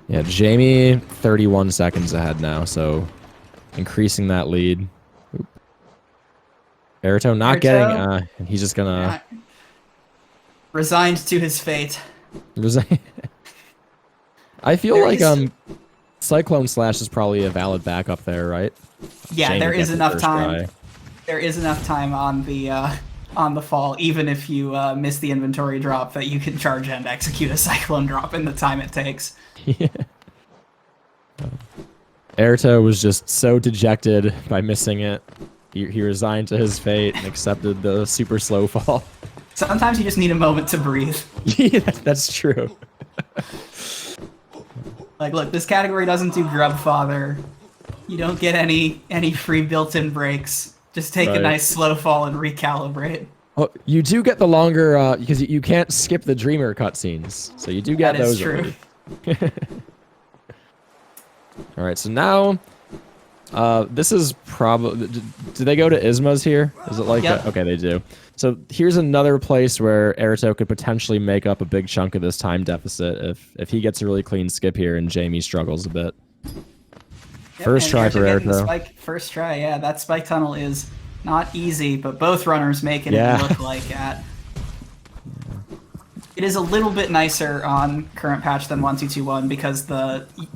Yeah, Jamie 31 seconds ahead now, so increasing that lead. Oop. Aerto not getting, he's just gonna... Resigned to his fate. I feel like Cyclone Slash is probably a valid backup there, right? Yeah, Jamie there is gets enough first time. try. There is enough time on the fall, even if you miss the inventory drop, that you can charge and execute a cyclone drop in the time it takes. Yeah. Aerto was just so dejected by missing it. He resigned to his fate and accepted the super slow fall. Sometimes you just need a moment to breathe. Yeah, that's true. Like, look, this category doesn't do grub father. You don't get any free built-in breaks. Just take a nice slow fall and recalibrate. Oh, you do get the longer because you can't skip the Dreamer cutscenes, so you do get those. That is true. All right, so now this is probably. Do they go to Isma's here? Is it like yep. Okay, they do. So here's another place where Aerto could potentially make up a big chunk of this time deficit if he gets a really clean skip here and Jamie struggles a bit. Yep, First try for Aerto. First try, yeah. That spike tunnel is not easy, but both runners making it look like that. It is a little bit nicer on current patch than 1.2.2.1 because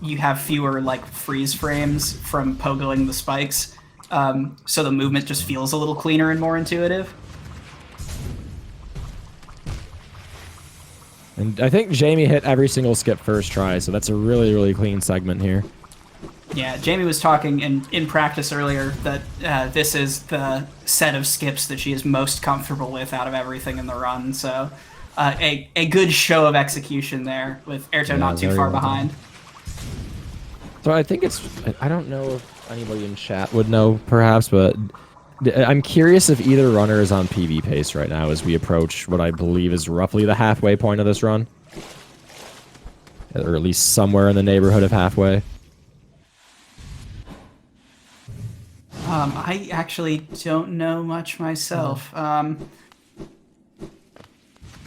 you have fewer like freeze frames from pogoing the spikes, so the movement just feels a little cleaner and more intuitive. And I think Jamie hit every single skip first try, so that's a really, really clean segment here. Yeah, Jamie was talking in practice earlier that this is the set of skips that she is most comfortable with out of everything in the run, so a good show of execution there, with Aerto not too far behind. So I think I don't know if anybody in chat would know, perhaps, but I'm curious if either runner is on PV pace right now as we approach what I believe is roughly the halfway point of this run. Or at least somewhere in the neighborhood of halfway. I actually don't know much myself.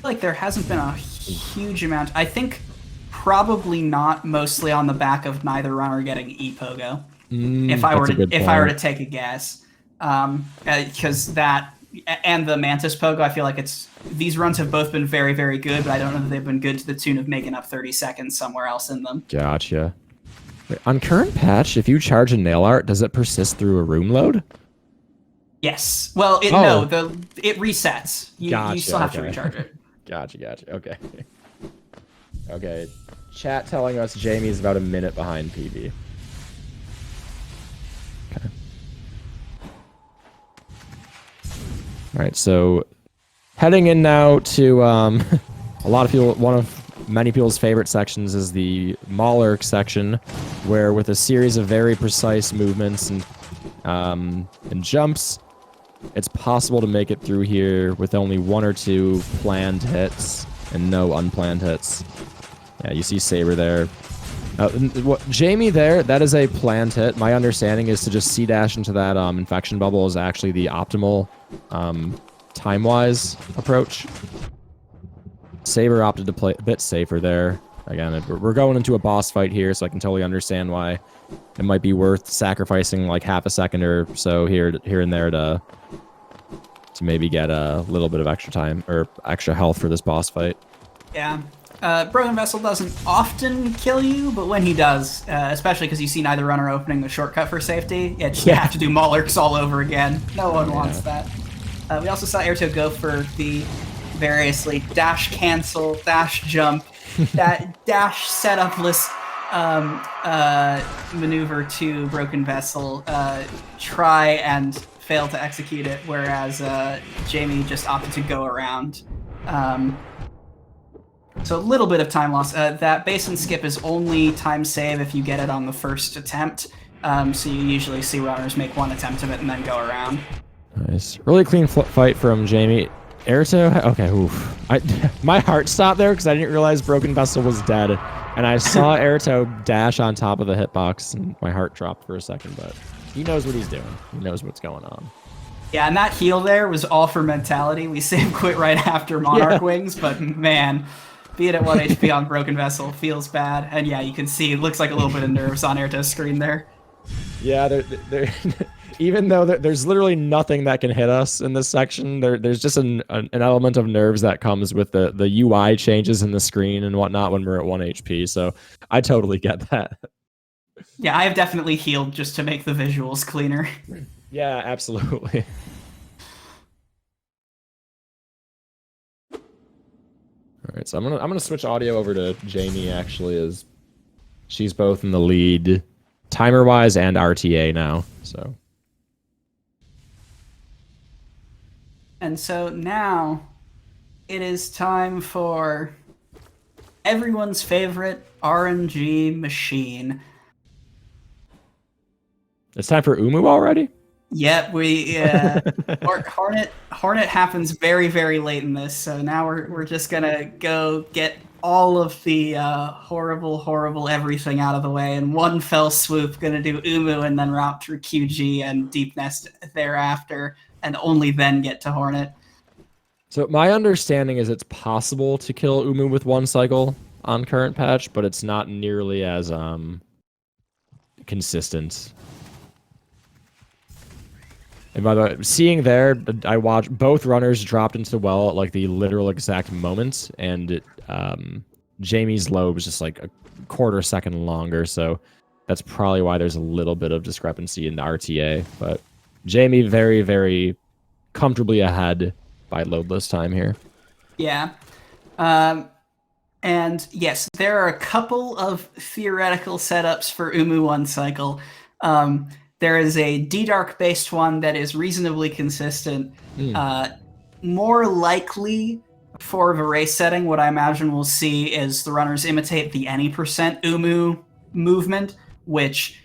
Like there hasn't been a huge amount. I think probably not, mostly on the back of neither runner getting e-pogo. If I were to take a guess. Because that and the Mantis Pogo, I feel like these runs have both been very, very good, but I don't know that they've been good to the tune of making up 30 seconds somewhere else in them. Gotcha. Wait, on current patch, if you charge a nail art, does it persist through a room load? Yes. Well, it resets. You still have to recharge it. Gotcha. Okay. Okay. Chat telling us Jamie's about a minute behind PV. Okay. All right, so heading in now to a lot of people, one of many people's favorite sections is the Maulerk section, where with a series of very precise movements and jumps, it's possible to make it through here with only 1 or 2 planned hits and no unplanned hits. Yeah, you see Saber there. Jamie there, that is a planned hit. My understanding is to just C-dash into that infection bubble is actually the optimal time-wise approach. Saber opted to play a bit safer there. Again, we're going into a boss fight here, so I can totally understand why it might be worth sacrificing like half a second or so here and there to maybe get a little bit of extra time or extra health for this boss fight. Yeah. Broken Vessel doesn't often kill you, but when he does, especially because you see neither runner opening the shortcut for safety, you have to do Maulerks all over again. No one wants that. We also saw Aerto go for the variously dash cancel, dash jump, dash setupless maneuver to Broken Vessel, try and fail to execute it, whereas Jamie just opted to go around. So a little bit of time loss. That basin skip is only time save if you get it on the first attempt. So you usually see runners make one attempt of it and then go around. Nice. Really clean fight from Jamie. Aerto, okay, oof. My heart stopped there because I didn't realize Broken Vessel was dead. And I saw Aerto dash on top of the hitbox, and my heart dropped for a second, but he knows what he's doing. He knows what's going on. Yeah, and that heal there was all for mentality. We save quit right after Monarch Yeah. Wings, but man, being at 1 HP on Broken Vessel feels bad. And yeah, you can see it looks like a little bit of nerves on Airto's screen there. Yeah, they're even though there's literally nothing that can hit us in this section, there's just an element of nerves that comes with the UI changes in the screen and whatnot when we're at 1 HP. So I totally get that. Yeah, I have definitely healed just to make the visuals cleaner. Yeah, absolutely. All right, so I'm gonna switch audio over to Jamie actually, as she's both in the lead, timer wise and RTA now. So. And so now it is time for everyone's favorite RNG machine. It's time for Umu already? Yep, Hornet happens very, very late in this, so now we're just gonna go get all of the horrible everything out of the way in one fell swoop. Gonna do Umu and then route through QG and Deep Nest thereafter, and only then get to Hornet. So my understanding is it's possible to kill Umu with one cycle on current patch, but it's not nearly as consistent. And by the way, seeing there, I watched both runners dropped into the well at like the literal exact moment, and Jamie's low was just like a quarter second longer, so that's probably why there's a little bit of discrepancy in the RTA. But Jamie very, very comfortably ahead by loadless time here. Yeah. And yes, there are a couple of theoretical setups for Umu 1 cycle. There is a D-Dark based one that is reasonably consistent. More likely for the race setting, what I imagine we'll see is the runners imitate the any percent Umu movement, which,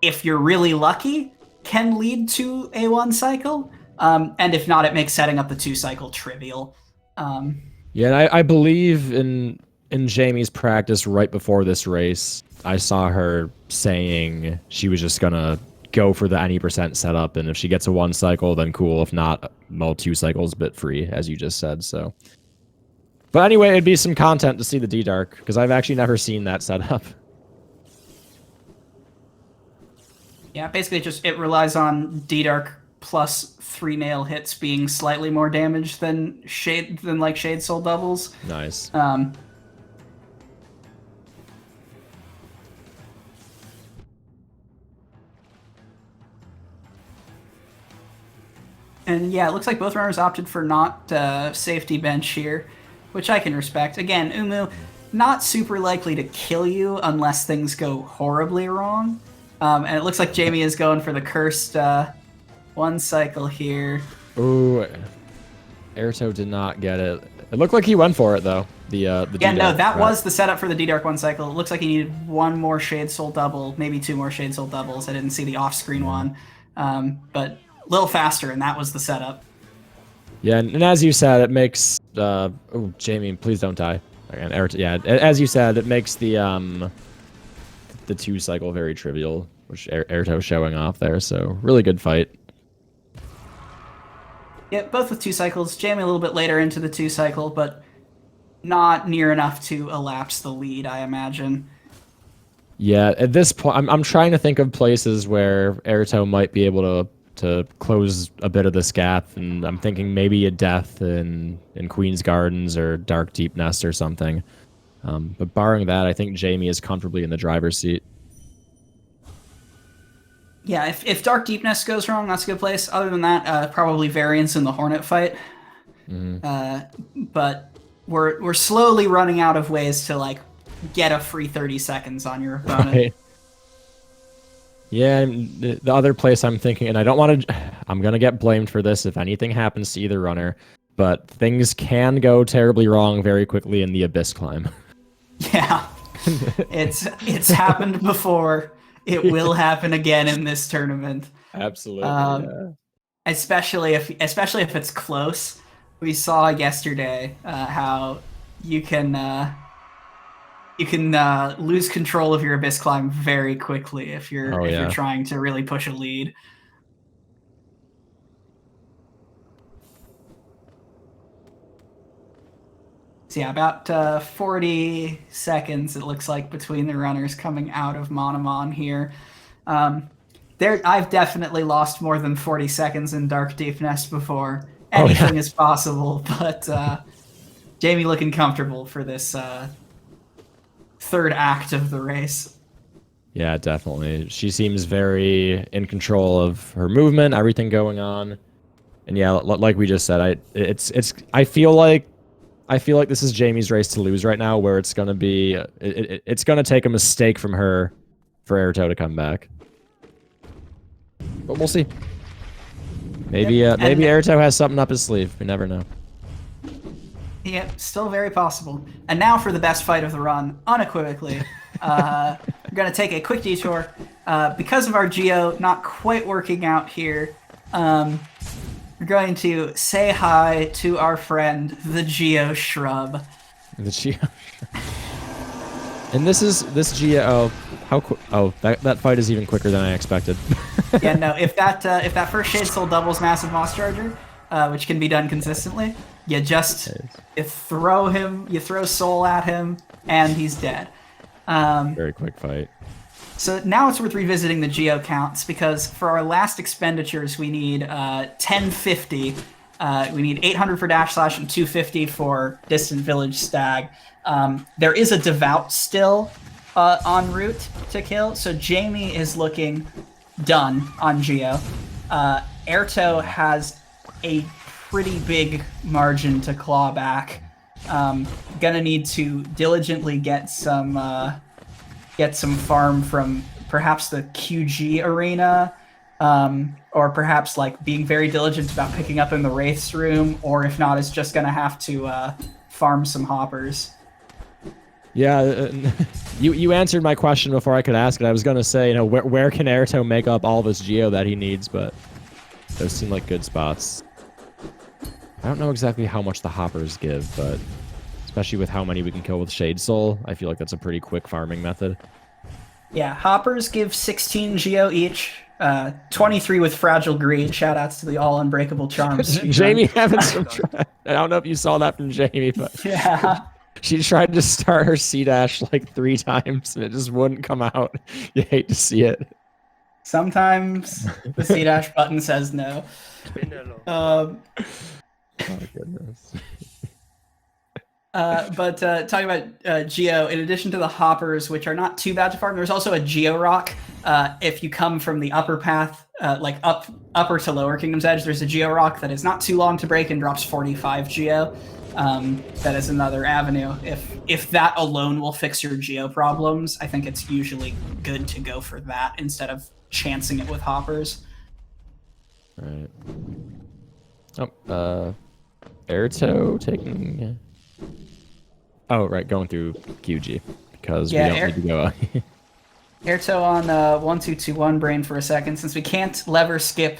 if you're really lucky, can lead to a 1 cycle. And if not, it makes setting up the 2 cycle trivial. Yeah, and I believe in Jamie's practice right before this race, I saw her saying she was just gonna go for the any percent setup, and if she gets a 1 cycle, then cool. If not, well, 2 cycles bit free, as you just said. So, but anyway, it'd be some content to see the D-Dark, because I've actually never seen that setup. Yeah, basically it relies on D-Dark plus 3 nail hits being slightly more damage than Shade Soul doubles. Nice. And yeah, it looks like both runners opted for not safety bench here, which I can respect. Again, Umu, not super likely to kill you unless things go horribly wrong. And it looks like Jamie is going for the cursed 1 cycle here. Ooh, Aerto did not get it. It looked like he went for it, though. Yeah, no, that was the setup for the D-Dark 1 cycle. It looks like he needed 1 more Shade Soul double, maybe 2 more Shade Soul doubles. I didn't see the off-screen one. But a little faster, and that was the setup. Yeah, and as you said, it makes... oh, Jamie, please don't die. Again, yeah, as you said, it makes the 2 cycle very trivial, which Aerto showing off there, so really good fight. Yeah, both with 2 cycles. Jamie a little bit later into the 2 cycle, but not near enough to elapse the lead, I imagine. Yeah, at this point, I'm trying to think of places where Aerto might be able to close a bit of this gap, and I'm thinking maybe a death in Queen's Gardens or Dark Deep Nest or something. But barring that, I think Jamie is comfortably in the driver's seat. Yeah, if Dark Deep Nest goes wrong, that's a good place. Other than that, probably variance in the Hornet fight. But we're slowly running out of ways to like get a free 30 seconds on your opponent. Right. Yeah, and the other place I'm thinking, and I don't want to... I'm going to get blamed for this if anything happens to either runner, but things can go terribly wrong very quickly in the Abyss climb. Yeah, it's happened before. It will happen again in this tournament. Absolutely. Yeah. Especially if it's close. We saw yesterday how you can lose control of your abyss climb very quickly if Oh you're yeah. trying to really push a lead. So yeah, about 40 seconds it looks like between the runners coming out of Monomon here. Um, I've definitely lost more than 40 seconds in Dark Deep Nest before. Oh yeah. Anything is possible, but Jamie looking comfortable for this third act of the race. Yeah, definitely. She seems very in control of her movement, everything going on. And yeah, like we just said, I feel like this is Jamie's race to lose right now, where it's gonna be it's gonna take a mistake from her for Aerto to come back. But we'll see. Maybe Yep. maybe Aerto has something up his sleeve. We never know. Yep, still very possible. And now for the best fight of the run, unequivocally. We're going to take a quick detour. Because of our geo not quite working out here, we're going to say hi to our friend, the Geo Shrub. The Geo. And this Geo. Oh, how quick? Oh, that fight is even quicker than I expected. Yeah, no. If that first Shade Soul doubles Massive Moss Charger, which can be done consistently, you throw Soul at him, and he's dead. Very quick fight. So now it's worth revisiting the geo counts, because for our last expenditures we need 1050. We need 800 for Dash Slash and 250 for Distant Village Stag. There is a Devout still en route to kill, so Jamie is looking done on geo. Aerto has a pretty big margin to claw back. Gonna need to diligently get some farm from perhaps the QG arena, or perhaps like being very diligent about picking up in the Wraith's room, or if not, is just gonna have to farm some hoppers. Yeah, you answered my question before I could ask it. I was gonna say, where can Aerto make up all this geo that he needs, but those seem like good spots. I don't know exactly how much the hoppers give, but especially with how many we can kill with Shade Soul, I feel like that's a pretty quick farming method. Yeah, hoppers give 16 geo each, 23 with Fragile Greed. Shoutouts to the all unbreakable charms. Jamie having some I don't know if you saw that from Jamie, but yeah. She tried to start her C-Dash like 3 times and it just wouldn't come out. You hate to see it. Sometimes the C-Dash button says no. Oh, goodness. But talking about Geo, in addition to the hoppers, which are not too bad to farm, there's also a Geo Rock. If you come from the upper path, like upper to lower Kingdom's Edge, there's a Geo Rock that is not too long to break and drops 45 Geo. That is another avenue. If that alone will fix your Geo problems, I think it's usually good to go for that instead of chancing it with hoppers. Right. Oh, Aerto taking... Oh, right, going through QG, because we don't need to go... Aerto on 1221 brain for a second. Since we can't lever skip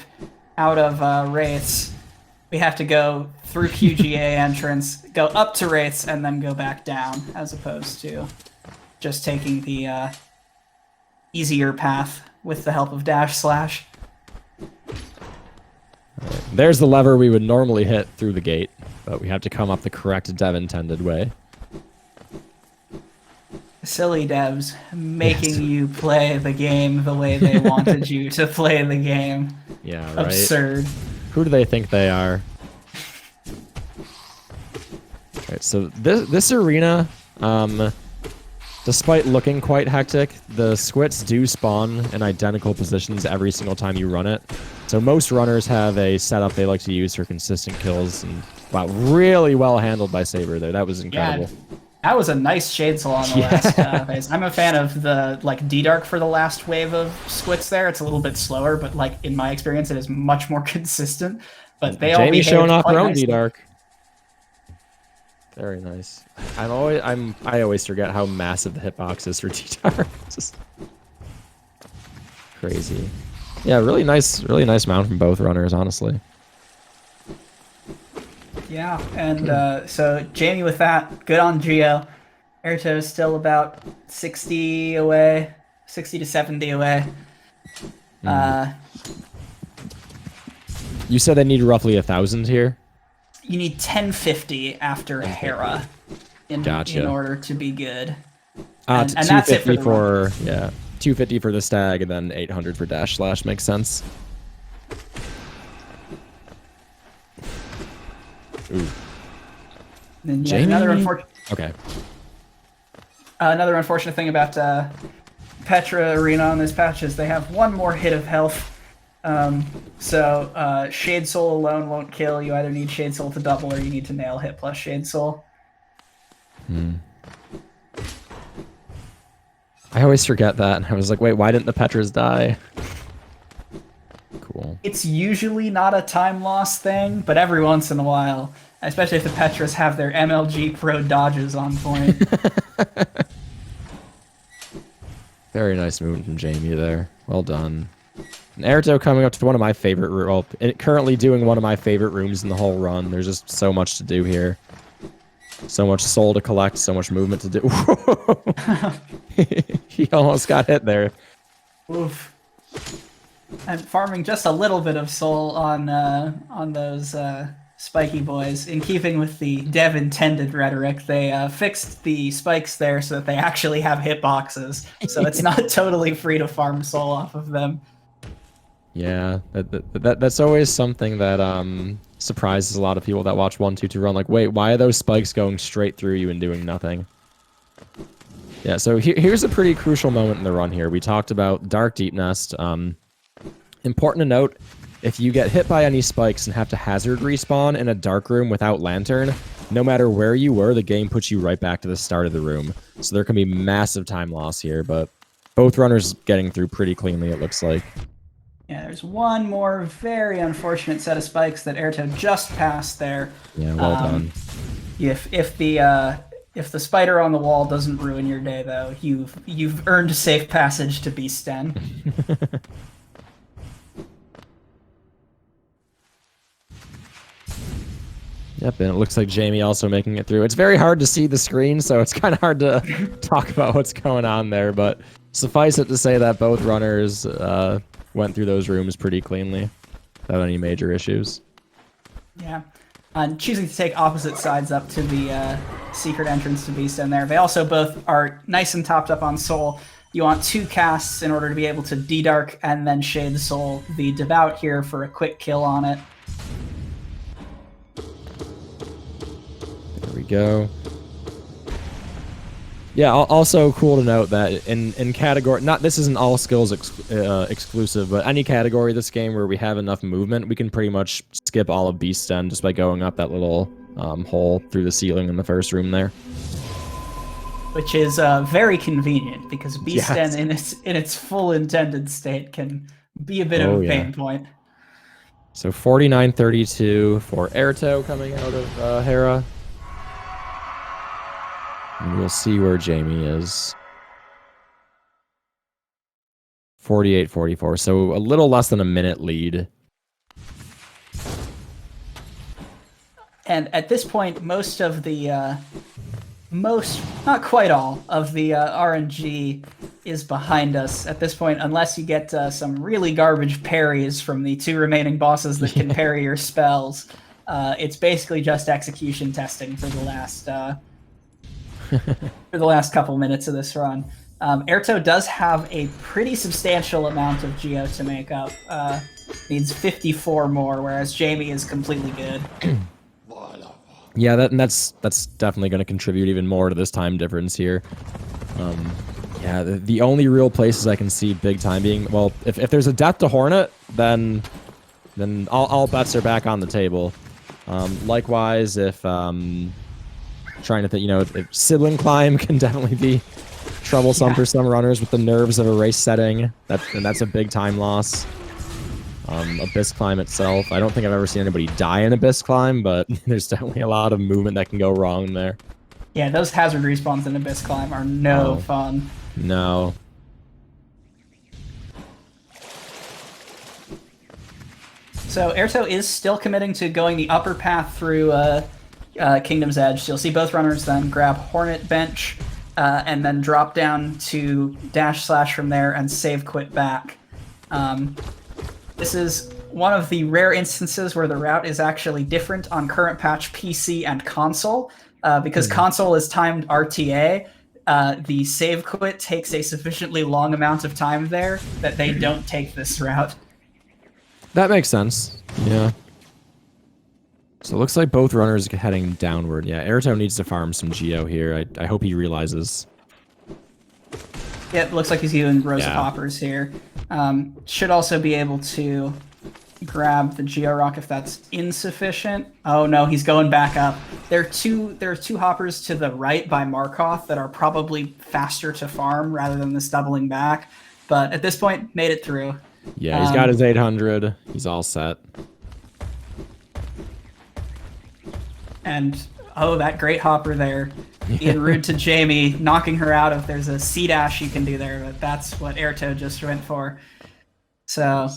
out of Wraiths, we have to go through QGA entrance, go up to Wraiths, and then go back down, as opposed to just taking the easier path with the help of Dash Slash. Right. There's the lever we would normally hit through the gate, but we have to come up the correct dev-intended way. Silly devs making you play the game the way they wanted you to play the game. Yeah, right. Absurd. Who do they think they are? Alright, so this arena, despite looking quite hectic, the squits do spawn in identical positions every single time you run it. So most runners have a setup they like to use for consistent kills, and wow, really well handled by Saber there. That was incredible. Yeah, that was a nice Shade Soul on the last phase. I'm a fan of the D-Dark for the last wave of squits there. It's a little bit slower, but in my experience, it is much more consistent. But they all Jamie showing off her own nicely. D-Dark. Very nice. I always forget how massive the hitbox is for D-Dark. Just crazy. Yeah, really nice mount from both runners, honestly. Yeah, and so Jamie with that, good on Geo. Aerto is still about 60 away, 60 to 70 away. You said they need roughly 1,000 here? You need 1050 after Hera in order to be good. And that's it for the run. Yeah, 250 for the stag, and then 800 for dash slash makes sense. Ooh. And yeah, another unfortunate thing about Petra Arena on this patch is they have one more hit of health. So Shade Soul alone won't kill. You either need Shade Soul to double or you need to nail hit plus Shade Soul. I always forget that, and I was like, wait, why didn't the Petras die? Cool. It's usually not a time loss thing, but every once in a while, especially if the Petras have their MLG Pro dodges on point. Very nice movement from Jamie there. Well done. And Aerto coming up to one of my favorite rooms. Well, currently doing one of my favorite rooms in the whole run. There's just so much to do here. So much soul to collect, so much movement to do. He almost got hit there. Oof. I'm farming just a little bit of soul on those spiky boys. In keeping with the dev intended rhetoric, they fixed the spikes there so that they actually have hitboxes. So it's not totally free to farm soul off of them. Yeah, that's always something that surprises a lot of people that watch 1-2-2 run. Like, wait, why are those spikes going straight through you and doing nothing? Yeah, so here's a pretty crucial moment in the run here. We talked about Dark Deep Nest. Important to note, if you get hit by any spikes and have to hazard respawn in a dark room without lantern, no matter where you were, the game puts you right back to the start of the room. So there can be massive time loss here, but both runners getting through pretty cleanly, it looks like. Yeah, there's one more very unfortunate set of spikes that Aerto just passed there. Yeah, well done. If the spider on the wall doesn't ruin your day, though, you've earned a safe passage to Beast Den. Yep, and it looks like Jamie also making it through. It's very hard to see the screen, so it's kind of hard to talk about what's going on there, but suffice it to say that both runners went through those rooms pretty cleanly without any major issues. Yeah. And choosing to take opposite sides up to the secret entrance to Beast Den there. They also both are nice and topped up on soul. You want 2 casts in order to be able to de-dark and then shade the soul. The Devout here for a quick kill on it. There we go. Yeah, also cool to note that in category, this isn't all skills exclusive, but any category of this game where we have enough movement, we can pretty much skip all of Beast Den just by going up that little hole through the ceiling in the first room there. Which is very convenient, because Beast Den in its full intended state can be a bit of a pain point. So 49-32 for Aerto coming out of Hera. And we'll see where Jamie is. 48-44, so a little less than a minute lead. And at this point, most of the, not quite all, of the RNG is behind us at this point, unless you get some really garbage parries from the 2 remaining bosses that can parry your spells. It's basically just execution testing for the last... for the last couple minutes of this run. Aerto does have a pretty substantial amount of Geo to make up. Needs 54 more, whereas Jamie is completely good. Yeah, that's definitely going to contribute even more to this time difference here. Yeah, the only real places I can see big time being, well, if there's a death to Hornet, then all bets are back on the table. Likewise, if trying to think, if sibling climb can definitely be troublesome for some runners with the nerves of a race setting. That's a big time loss. Abyss climb itself, I don't think I've ever seen anybody die in Abyss climb, but there's definitely a lot of movement that can go wrong there. Yeah, those hazard respawns in Abyss climb are no fun. No. So Aerto is still committing to going the upper path through Kingdom's Edge. So you'll see both runners then grab Hornet Bench and then drop down to dash slash from there and save quit back. This is one of the rare instances where the route is actually different on current patch PC and console. Because console is timed RTA, the save quit takes a sufficiently long amount of time there that they don't take this route. That makes sense. Yeah. So it looks like both runners are heading downward. Yeah, Aerto needs to farm some Geo here. I hope he realizes. Yeah, it looks like he's using rows of hoppers here. Should also be able to grab the Geo Rock if that's insufficient. Oh no, he's going back up. There are two hoppers to the right by Markoth that are probably faster to farm rather than this doubling back. But at this point, made it through. Yeah, he's got his 800. He's all set. And oh, that great hopper there. Being rude to Jamie, knocking her out if there's a C dash you can do there, but that's what Aerto just went for. So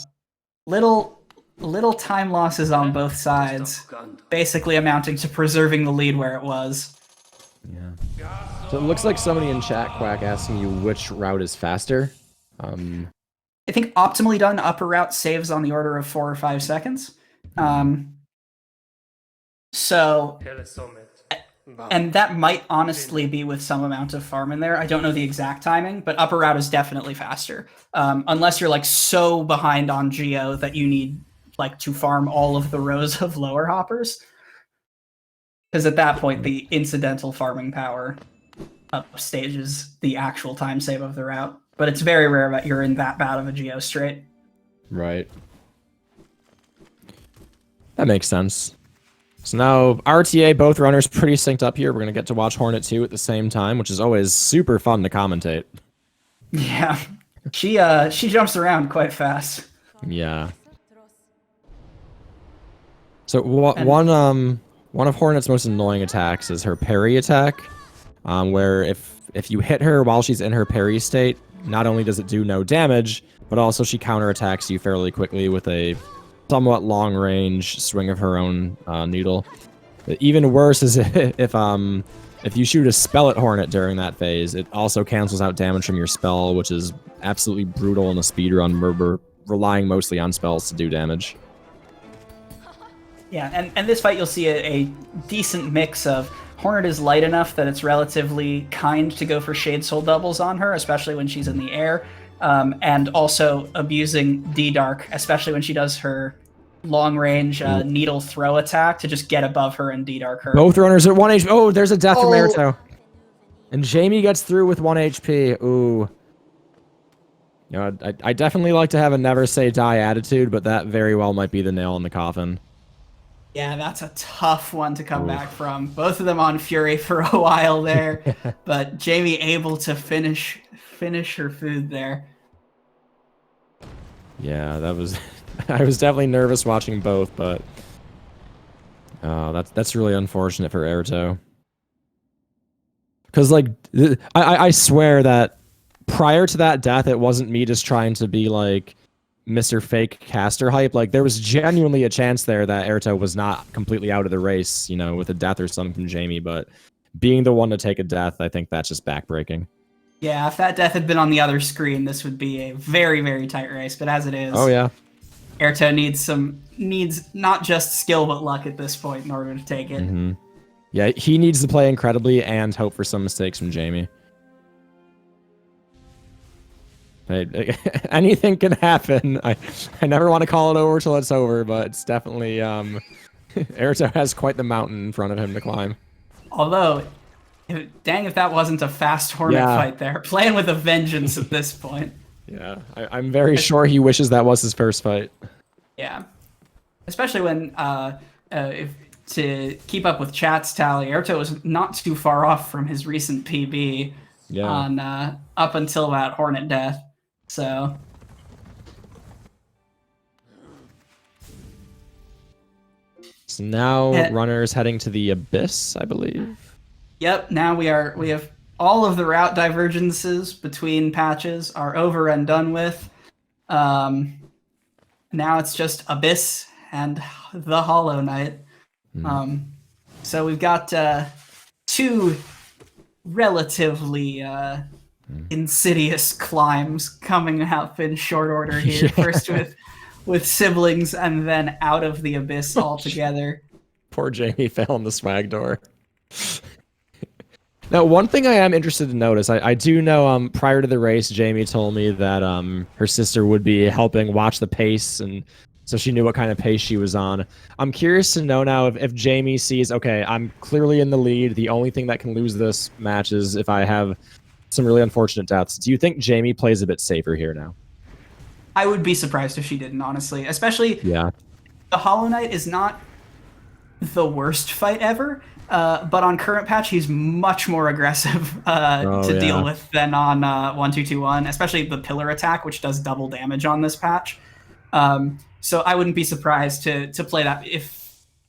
little time losses on both sides, basically amounting to preserving the lead where it was. Yeah. So it looks like somebody in chat quack asking you which route is faster. I think optimally done upper route saves on the order of 4 or 5 seconds. So, and that might honestly be with some amount of farm in there. I don't know the exact timing, but upper route is definitely faster. Unless you're like so behind on Geo that you need like to farm all of the rows of lower hoppers. Because at that point, the incidental farming power upstages the actual time save of the route. But it's very rare that you're in that bad of a Geo straight. Right. That makes sense. So now RTA, both runners pretty synced up here. We're going to get to watch Hornet 2 at the same time, which is always super fun to commentate. Yeah. She jumps around quite fast. Yeah. So one of Hornet's most annoying attacks is her parry attack, where if you hit her while she's in her parry state, not only does it do no damage, but also she counterattacks you fairly quickly with a somewhat long-range swing of her own needle. Even worse is if you shoot a spell at Hornet during that phase, it also cancels out damage from your spell, which is absolutely brutal in a speedrun where we're relying mostly on spells to do damage. Yeah, and this fight you'll see a decent mix of Hornet is light enough that it's relatively kind to go for Shade Soul doubles on her, especially when she's in the air, and also abusing D-Dark, especially when she does her long-range needle throw attack to just get above her and D-Dark her. Both runners at 1 HP. Oh, there's a death from Aerto. And Jamie gets through with 1 HP. Ooh. You know, I definitely like to have a never say die attitude, but that very well might be the nail in the coffin. Yeah, that's a tough one to come back from. Both of them on Fury for a while there, but Jamie able to finish her food there. Yeah, that was... I was definitely nervous watching both, but... that's really unfortunate for Aerto. Because, like, I swear that prior to that death, it wasn't me just trying to be, like, Mr. Fake caster hype. Like, there was genuinely a chance there that Aerto was not completely out of the race, you know, with a death or something from Jamie, but being the one to take a death, I think that's just backbreaking. Yeah, if that death had been on the other screen, this would be a very, very tight race, but as it is... Oh, yeah. Aerto needs not just skill, but luck at this point in order to take it. Mm-hmm. Yeah, he needs to play incredibly and hope for some mistakes from Jamie. Hey, anything can happen. I never want to call it over till it's over, but it's definitely Aerto has quite the mountain in front of him to climb. Although, dang if that wasn't a fast Hornet fight there. Playing with a vengeance at this point. Yeah, I'm very sure he wishes that was his first fight. Yeah. Especially when, to keep up with chat's tally, Aerto was not too far off from his recent PB on up until that Hornet death. So now runners heading to the Abyss, I believe. Yep, now we have all of the route divergences between patches are over and done with. Now it's just Abyss and the Hollow Knight. Mm. So we've got two relatively insidious climbs coming up in short order here. Yeah. First with siblings, and then Out of the Abyss altogether. Poor Jamie fell in the swag door. Now, one thing I am interested to notice, I do know prior to the race, Jamie told me that her sister would be helping watch the pace, and so she knew what kind of pace she was on. I'm curious to know now if Jamie sees, okay, I'm clearly in the lead. The only thing that can lose this match is if I have some really unfortunate deaths. Do you think Jamie plays a bit safer here now? I would be surprised if she didn't, honestly. Especially, Yeah. the Hollow Knight is not the worst fight ever, but on current patch, he's much more aggressive to deal with than on 1221, especially the pillar attack, which does double damage on this patch. So I wouldn't be surprised to play that.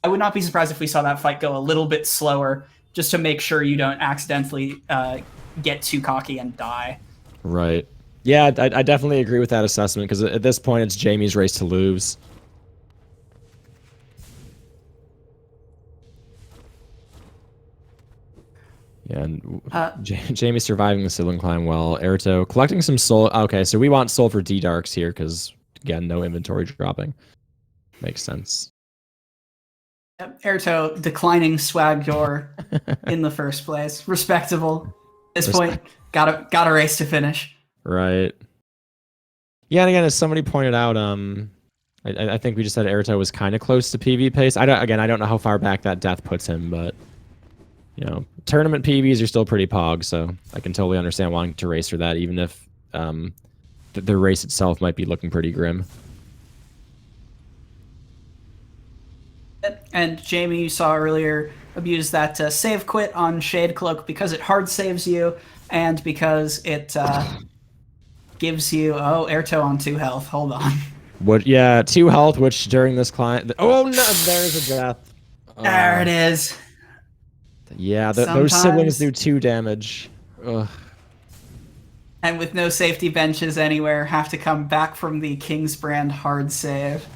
I would not be surprised if we saw that fight go a little bit slower, just to make sure you don't accidentally get too cocky and die. Right. Yeah, I definitely agree with that assessment, because at this point, it's Jamie's race to lose. Yeah, and Jamie's surviving the sibling climb well. Aerto collecting some soul. Okay, so we want soul for D-Darks here, because, again, no inventory dropping. Makes sense. Aerto declining swag door in the first place. Respectable. At this point, got a race to finish. Right. Yeah, and again, as somebody pointed out, I think we just said Aerto was kind of close to PV pace. I don't know how far back that death puts him, but you know, tournament PVs are still pretty pog, so I can totally understand wanting to race for that, even if the race itself might be looking pretty grim. And Jamie, you saw earlier, abuse that save quit on Shade Cloak because it hard saves you, and because it gives you... Oh, Aerto on 2 health. Hold on. What? Yeah, 2 health, which during this client... Oh, no, there's a death. There it is. Yeah, those siblings do 2 damage. Ugh. And with no safety benches anywhere, have to come back from the King's Brand hard save.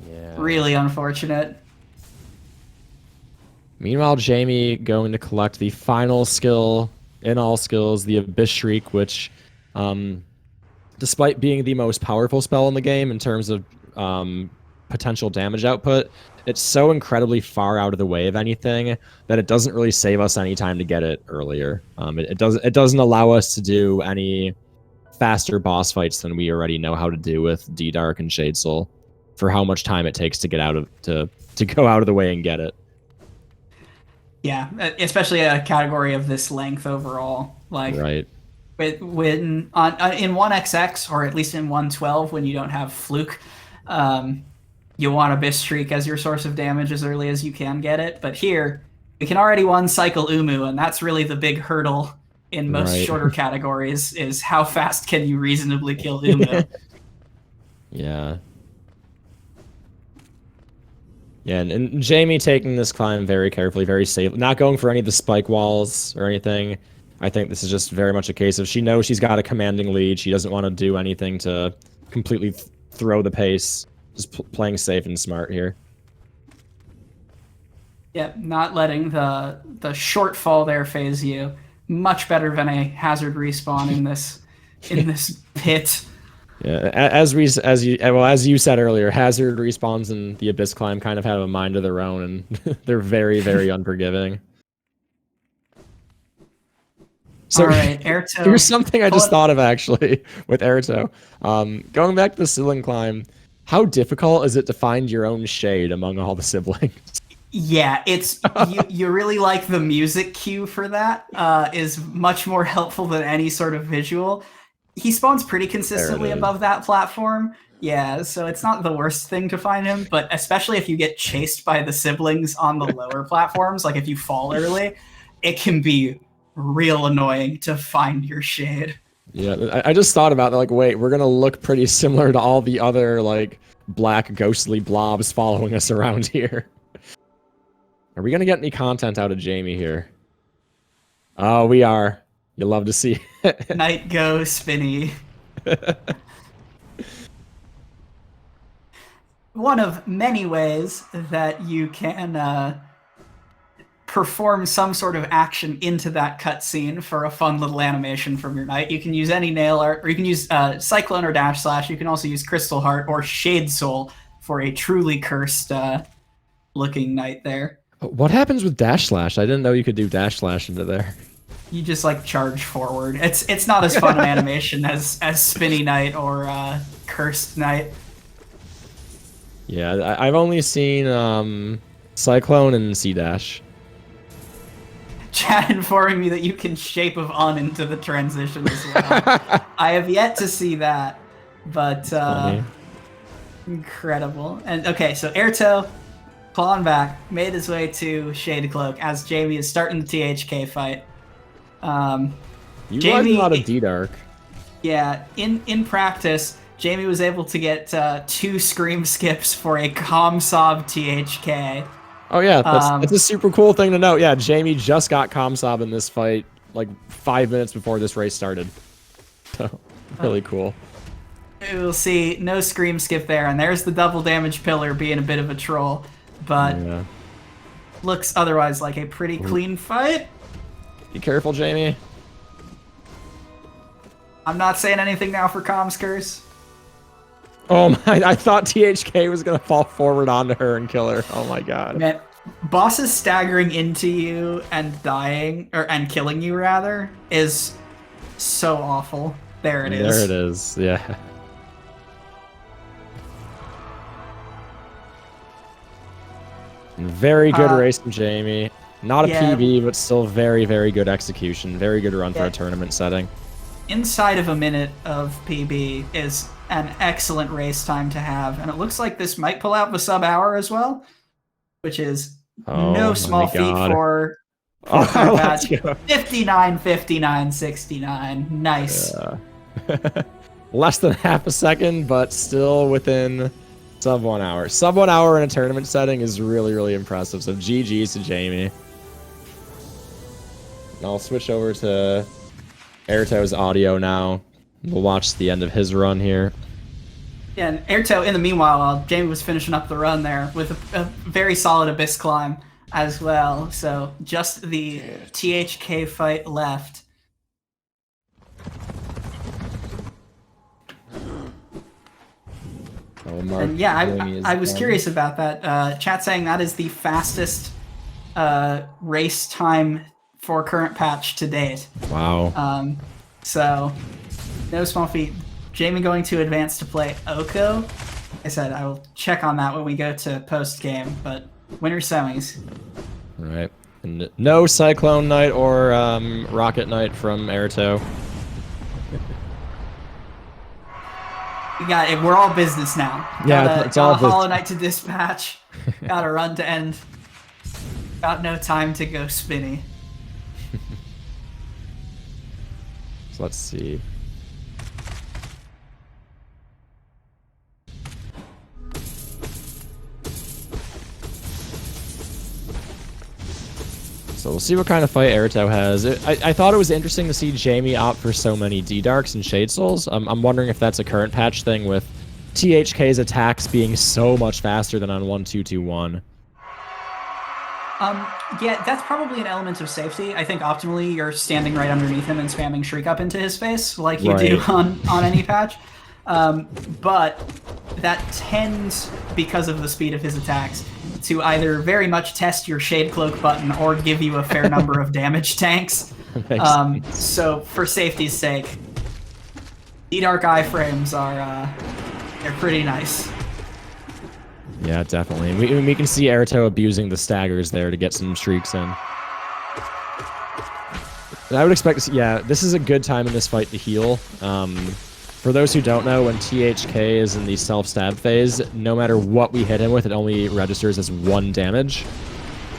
Yeah. Really unfortunate. Meanwhile, Jamie going to collect the final skill in all skills, the Abyss Shriek, which, despite being the most powerful spell in the game in terms of potential damage output, it's so incredibly far out of the way of anything that it doesn't really save us any time to get it earlier. It doesn't allow us to do any faster boss fights than we already know how to do with D-Dark and Shade Soul for how much time it takes to get out of to go out of the way and get it. Yeah, especially a category of this length overall. Like, right. When in 1XX, or at least in 112, when you don't have Fluke, you want Abyss Shriek as your source of damage as early as you can get it. But here, we can already one-cycle Umu, and that's really the big hurdle in most shorter categories, is how fast can you reasonably kill Umu. Yeah. Yeah, and Jamie taking this climb very carefully, very safe, not going for any of the spike walls or anything. I think this is just very much a case of she knows she's got a commanding lead. She doesn't want to do anything to completely throw the pace. Just playing safe and smart here. Yeah, not letting the shortfall there phase you. Much better than a hazard respawn in this pit. Yeah, as you said earlier, hazard respawns and the Abyss climb kind of have a mind of their own, and they're very, very unforgiving. So, all right, Aerto. Here's something I just thought of actually with Aerto. Going back to the sibling climb, how difficult is it to find your own shade among all the siblings? Yeah, it's you really like the music cue for that is much more helpful than any sort of visual. He spawns pretty consistently above that platform. Yeah, so it's not the worst thing to find him, but especially if you get chased by the siblings on the lower platforms, like if you fall early, it can be real annoying to find your shade. Yeah, I just thought about that, like, wait, we're gonna look pretty similar to all the other, like, black ghostly blobs following us around here. Are we gonna get any content out of Jamie here? Oh, we are. You love to see it. Night go spinny. one of many ways that you can perform some sort of action into that cutscene for a fun little animation from your knight. You can use any nail art, or you can use Cyclone or Dash Slash. You can also use Crystal Heart or Shade Soul for a truly cursed looking knight there. What happens with dash slash? I didn't know you could do dash slash into there. You just like charge forward. It's not as fun an animation as Spinny Knight or Cursed Knight. Yeah, I've only seen Cyclone and C dash. Chat informing me that you can Shape of Un into the transition as well. I have yet to see that, but incredible. And okay, so Aerto clawing back, made his way to Shade Cloak as Jamie is starting the THK fight. You Jamie, a lot of D-Dark. Yeah, in practice, Jamie was able to get 2 scream skips for a Comsob THK. Oh yeah, that's a super cool thing to note. Yeah, Jamie just got Comsob in this fight like 5 minutes before this race started. So, really cool. We'll see, no scream skip there, and there's the double damage pillar being a bit of a troll, but looks otherwise like a pretty clean fight. Be careful, Jamie. I'm not saying anything now for Comms Curse. Oh my, I thought THK was gonna fall forward onto her and kill her. Oh my god. Man, bosses staggering into you and dying, and killing you rather, is so awful. There it is. There it is, yeah. Very good race from Jamie. Not a PB, but still very, very good execution. Very good run for a tournament setting. Inside of a minute of PB is an excellent race time to have, and it looks like this might pull out the sub-hour as well, which is no small feat for let's go. 59, 59, 69. Nice. Less than half a second, but still within sub 1 hour. Sub 1 hour in a tournament setting is really, really impressive. So GG's to Jamie. I'll switch over to Aerto's audio now. We'll watch the end of his run here. Yeah, and Aerto, in the meanwhile, while Jamie was finishing up the run there with a very solid Abyss climb as well. So just the THK fight left. And yeah, I was curious about that. Chat saying that is the fastest race time for current patch to date. Wow. So, no small feat. Jamie going to advance to play Oko. Like I said, I will check on that when we go to post-game, but winner semis. Right. And no Cyclone Knight or Rocket Knight from Aerto. We got it. We're all business now. Yeah, it's all business. Hollow Knight to dispatch. Got a run to end. Got no time to go spinny. So let's see. So we'll see what kind of fight Aerto has. I thought it was interesting to see Jamie opt for so many D-Darks and Shade Souls. I'm wondering if that's a current patch thing with THK's attacks being so much faster than on 1-2-2-1. Yeah, that's probably an element of safety. I think optimally you're standing right underneath him and spamming Shriek up into his face like you do on any patch. But that tends, because of the speed of his attacks, to either very much test your Shade Cloak button or give you a fair number of damage tanks. So for safety's sake, D-Dark iframes are they're pretty nice. Yeah, definitely. We can see Aerto abusing the staggers there to get some streaks in. And I would expect to see, yeah, this is a good time in this fight to heal. For those who don't know, when THK is in the self-stab phase, no matter what we hit him with, it only registers as 1 damage.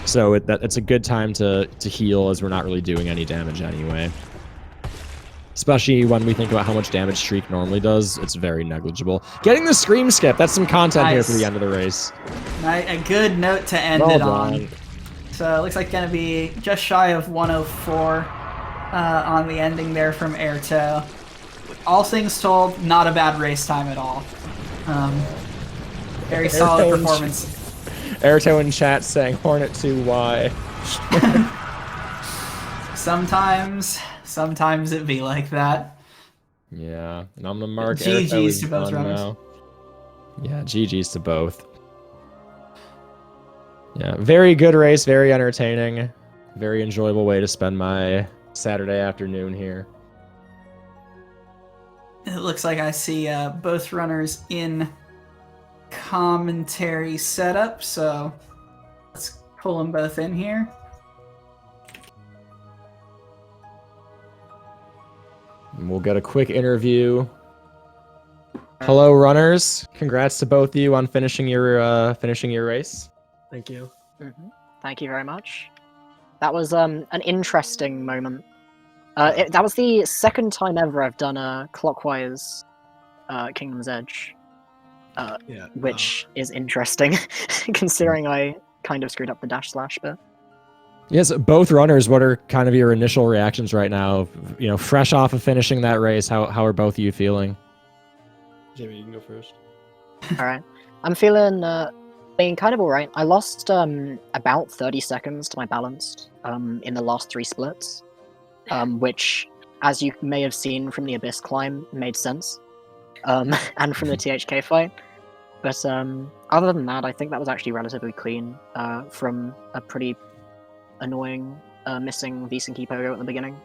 So it's a good time to heal, as we're not really doing any damage anyway. Especially when we think about how much damage Shriek normally does, it's very negligible. Getting the Scream Skip, that's some content here for the end of the race. A good note to end it on. So it looks like going to be just shy of 104 on the ending there from Aerto. All things told, not a bad race time at all. Very solid Aerto in performance. Aerto in chat saying Hornet 2Y. Sometimes it be like that. Yeah, and I'm gonna mark GG's Aerto is to both done runners. now. Yeah, GG's to both. Yeah, very good race, very entertaining, very enjoyable way to spend my Saturday afternoon here. It looks like I see both runners in commentary setup, so let's pull them both in here. And we'll get a quick interview. Hello, runners! Congrats to both of you on finishing your race. Thank you. Thank you very much. That was an interesting moment. That was the second time ever I've done a clockwise Kingdom's Edge, Yeah. which is interesting, considering I kind of screwed up the dash slash bit. Yes, both runners. What are kind of your initial reactions right now? You know, fresh off of finishing that race, how are both of you feeling? Jamie, you can go first. All right, I'm feeling kind of all right. I lost about 30 seconds to my balance in the last 3 splits, which, as you may have seen from the Abyss climb, made sense, and from the THK fight. But other than that, I think that was actually relatively clean from a pretty annoying missing V-Sync Pogo at the beginning.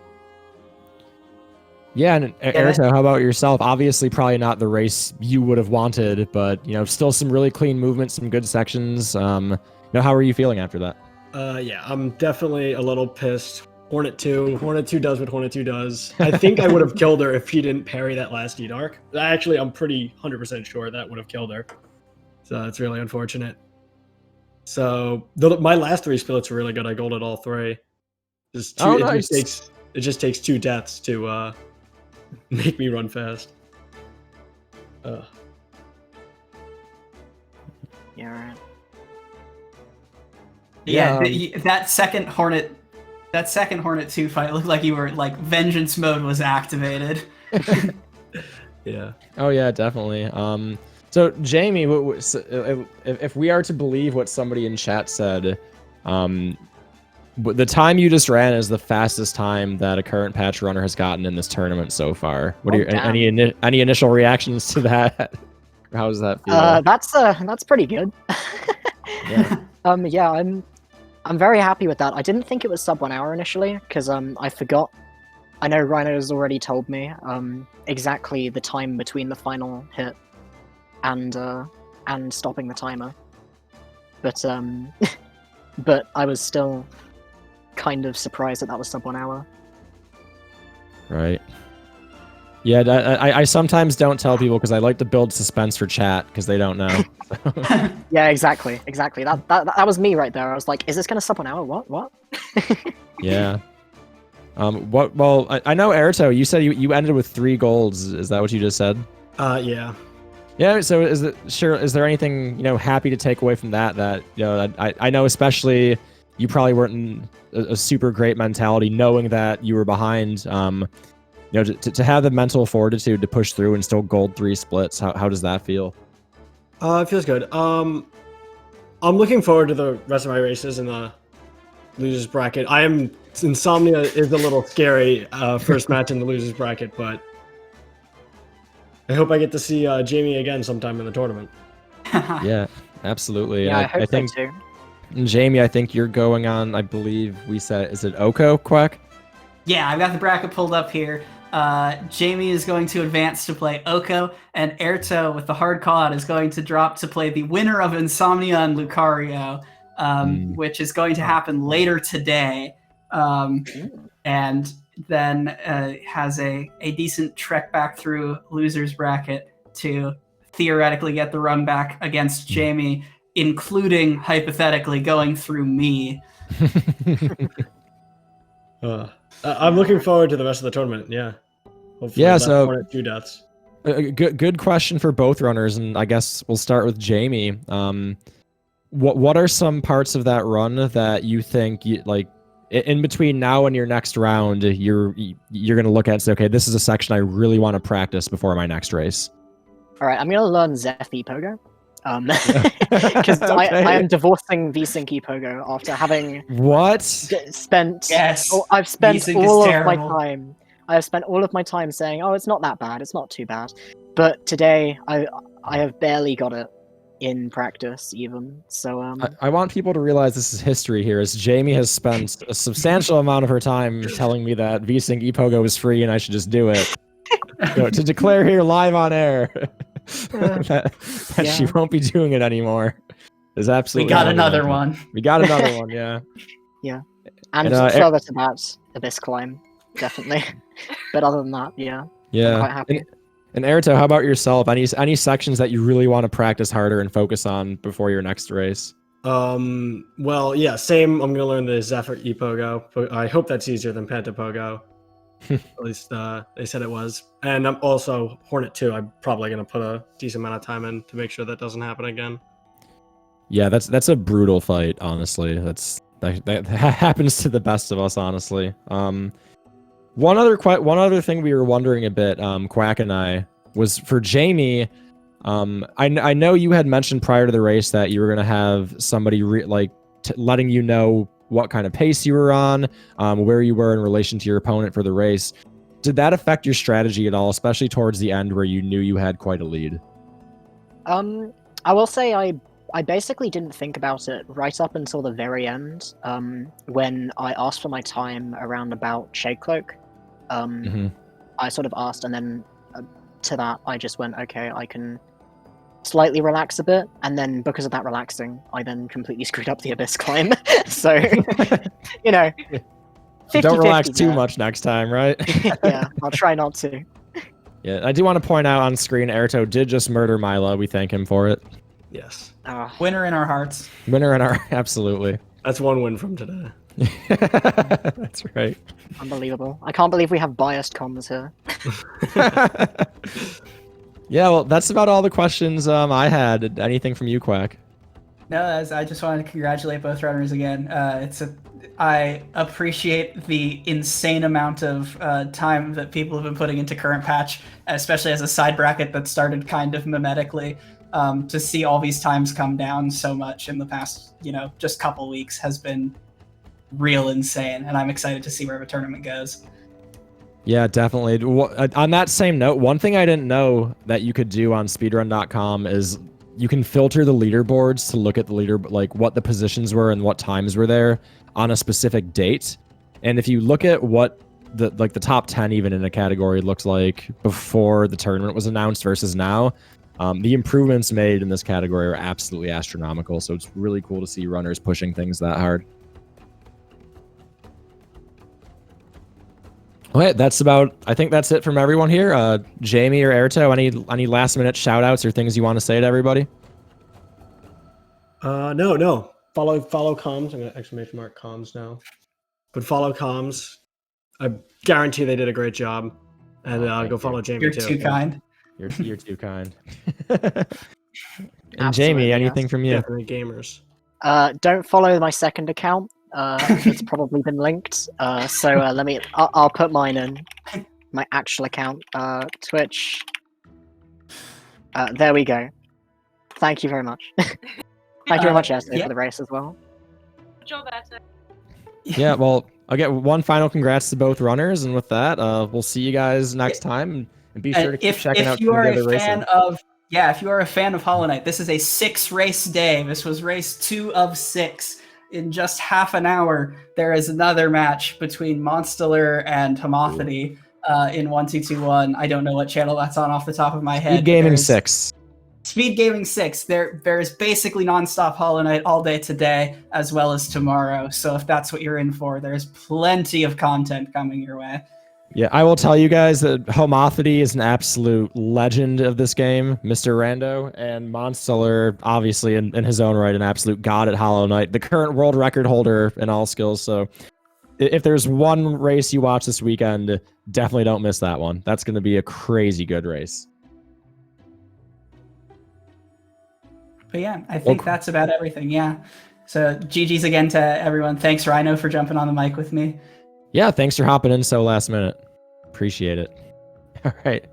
Yeah, and Aerto, how about yourself? Obviously, probably not the race you would have wanted, but you know, still some really clean movements, some good sections. You know, how are you feeling after that? Yeah, I'm definitely a little pissed. Hornet 2 does what Hornet 2 does. I think I would have killed her if she didn't parry that last E-Dark. Actually, I'm pretty 100% sure that would have killed her. So it's really unfortunate. So my last 3 splits were really good. I golded all 3. Just two, nice. It just takes 2 deaths to make me run fast. Yeah, right. Yeah, that second Hornet 2 fight looked like you were like vengeance mode was activated. Yeah. Oh yeah, definitely. So Jamie, if we are to believe what somebody in chat said, the time you just ran is the fastest time that a current patch runner has gotten in this tournament so far. What are your, any initial reactions to that? How does that feel? That's pretty good. Yeah. Yeah, I'm very happy with that. I didn't think it was sub 1 hour initially because I forgot. I know Rhino's already told me exactly the time between the final hit and stopping the timer, but but I was still kind of surprised that was sub 1 hour. Right. Yeah, I sometimes don't tell people because I like to build suspense for chat because they don't know. Yeah, exactly. That was me right there. I was like, is this gonna sub 1 hour? What? Yeah. Well, I know Aerto, you said you ended with 3 golds. Is that what you just said? Yeah. Yeah, so is there anything, you know, happy to take away from that you know, I know especially you probably weren't in a super great mentality knowing that you were behind, you know, to have the mental fortitude to push through and still gold 3 splits, how does that feel? It feels good. I'm looking forward to the rest of my races in the losers bracket. Insomnia is a little scary first match in the losers bracket, but I hope I get to see Jamie again sometime in the tournament. Yeah, absolutely. Yeah, And I hope think, so too. Jamie, I think you're going on, I believe we said, is it Oko, Quack? Yeah, I've got the bracket pulled up here. Jamie is going to advance to play Oko, and Aerto, with the hard call out, is going to drop to play the winner of Insomnia and Lucario, which is going to happen later today. And then has a decent trek back through losers bracket to theoretically get the run back against Jamie, including hypothetically going through me. I'm looking forward to the rest of the tournament. Yeah. Hopefully Yeah, less so Hornet 2 deaths. Good question for both runners, and I guess we'll start with Jamie. What are some parts of that run that you think like in between now and your next round you're gonna look at and say, okay, this is a section I really want to practice before my next race? All right, I'm gonna learn Zephy Pogo. Because I Okay. am divorcing VSync ePogo after having What? spent. Yes. I've spent VSync is all of my terrible. time. I have spent all of my time saying, "Oh, it's not that bad. It's not too bad." But today, I have barely got it in practice, even. So I want people to realize this is history here, as Jamie has spent a substantial amount of her time telling me that VSync ePogo is free and I should just do it. So, to declare here live on air that she yeah. won't be doing it anymore is We absolutely. got another monumental. one. We got another one, yeah. And And, further to that, Abyss Climb, definitely. But other than that, yeah, I'm Yeah. quite happy. And Aerto, how about yourself? Any sections that you really want to practice harder and focus on before your next race? Well, yeah, same. I'm gonna learn the Zephyr ePogo, but I hope that's easier than Pentapogo. At least they said it was. And I'm also Hornet 2. I'm probably gonna put a decent amount of time in to make sure that doesn't happen again. Yeah, that's a brutal fight, honestly. That happens to the best of us, honestly. One other thing we were wondering a bit, Quack and I, was for Jamie. I know you had mentioned prior to the race that you were gonna have somebody letting you know what kind of pace you were on, where you were in relation to your opponent for the race. Did that affect your strategy at all, especially towards the end where you knew you had quite a lead? I will say I basically didn't think about it right up until the very end, when I asked for my time around about Shade Cloak. I sort of asked, and then to that, I just went, okay, I can slightly relax a bit, and then because of that relaxing, I then completely screwed up the Abyss Climb. So, you know, 50, Don't relax too much next time, right? Yeah, I'll try not to. Yeah, I do want to point out on screen, Aerto did just murder Mila. We thank him for it. Yes. Winner in our hearts. Winner in our absolutely. That's one win from today. That's right. Unbelievable. I can't believe we have biased comms here. Yeah, well, that's about all the questions I had. Anything from you, Quack? No, I just wanted to congratulate both runners again. I appreciate the insane amount of time that people have been putting into current patch, especially as a side bracket that started kind of mimetically. To see all these times come down so much in the past, just couple weeks has been real insane, and I'm excited to see where the tournament goes. Yeah, definitely. On that same note, one thing I didn't know that you could do on speedrun.com is you can filter the leaderboards to look at the what the positions were and what times were there on a specific date. And if you look at what the top 10 even in a category looks like before the tournament was announced versus now, the improvements made in this category are absolutely astronomical. So it's really cool to see runners pushing things that hard. Okay, I think that's it from everyone here. Jamie or Aerto, any last minute shout outs or things you want to say to everybody? No. Follow comms. I'm gonna exclamation mark comms now. But follow comms. I guarantee they did a great job. And go follow Jamie You're too. too kind. You're too kind. And Absolutely, Jamie, anything yes. from you? Definitely gamers. Don't follow my second account. It's probably been linked. I'll put mine in. My actual account. Twitch. There we go. Thank you very much. Thank you very much, Esther, for the race as well. Good job, Esther. Yeah, well, I'll get one final congrats to both runners, and with that, we'll see you guys next time. And be sure to keep checking out some of the other racing. If you are a fan of Hollow Knight, this is a 6-race day. This was race 2 of 6. In just half an hour, there is another match between Monsteller and Homophony in 1221. I don't know what channel that's on off the top of my head. Speed Gaming 6. Speed Gaming 6. There is basically nonstop Hollow Knight all day today, as well as tomorrow. So if that's what you're in for, there's plenty of content coming your way. Yeah, I will tell you guys that Homophony is an absolute legend of this game, Mr. Rando, and Monsteller, obviously in his own right, an absolute god at Hollow Knight, the current world record holder in all skills. So if there's one race you watch this weekend, definitely don't miss that one. That's going to be a crazy good race. But yeah, I think that's about everything. Yeah. So GG's again to everyone. Thanks, Rhino, for jumping on the mic with me. Yeah, thanks for hopping in so last minute. Appreciate it. All right.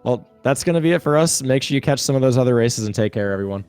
Well, that's going to be it for us. Make sure you catch some of those other races and take care, everyone.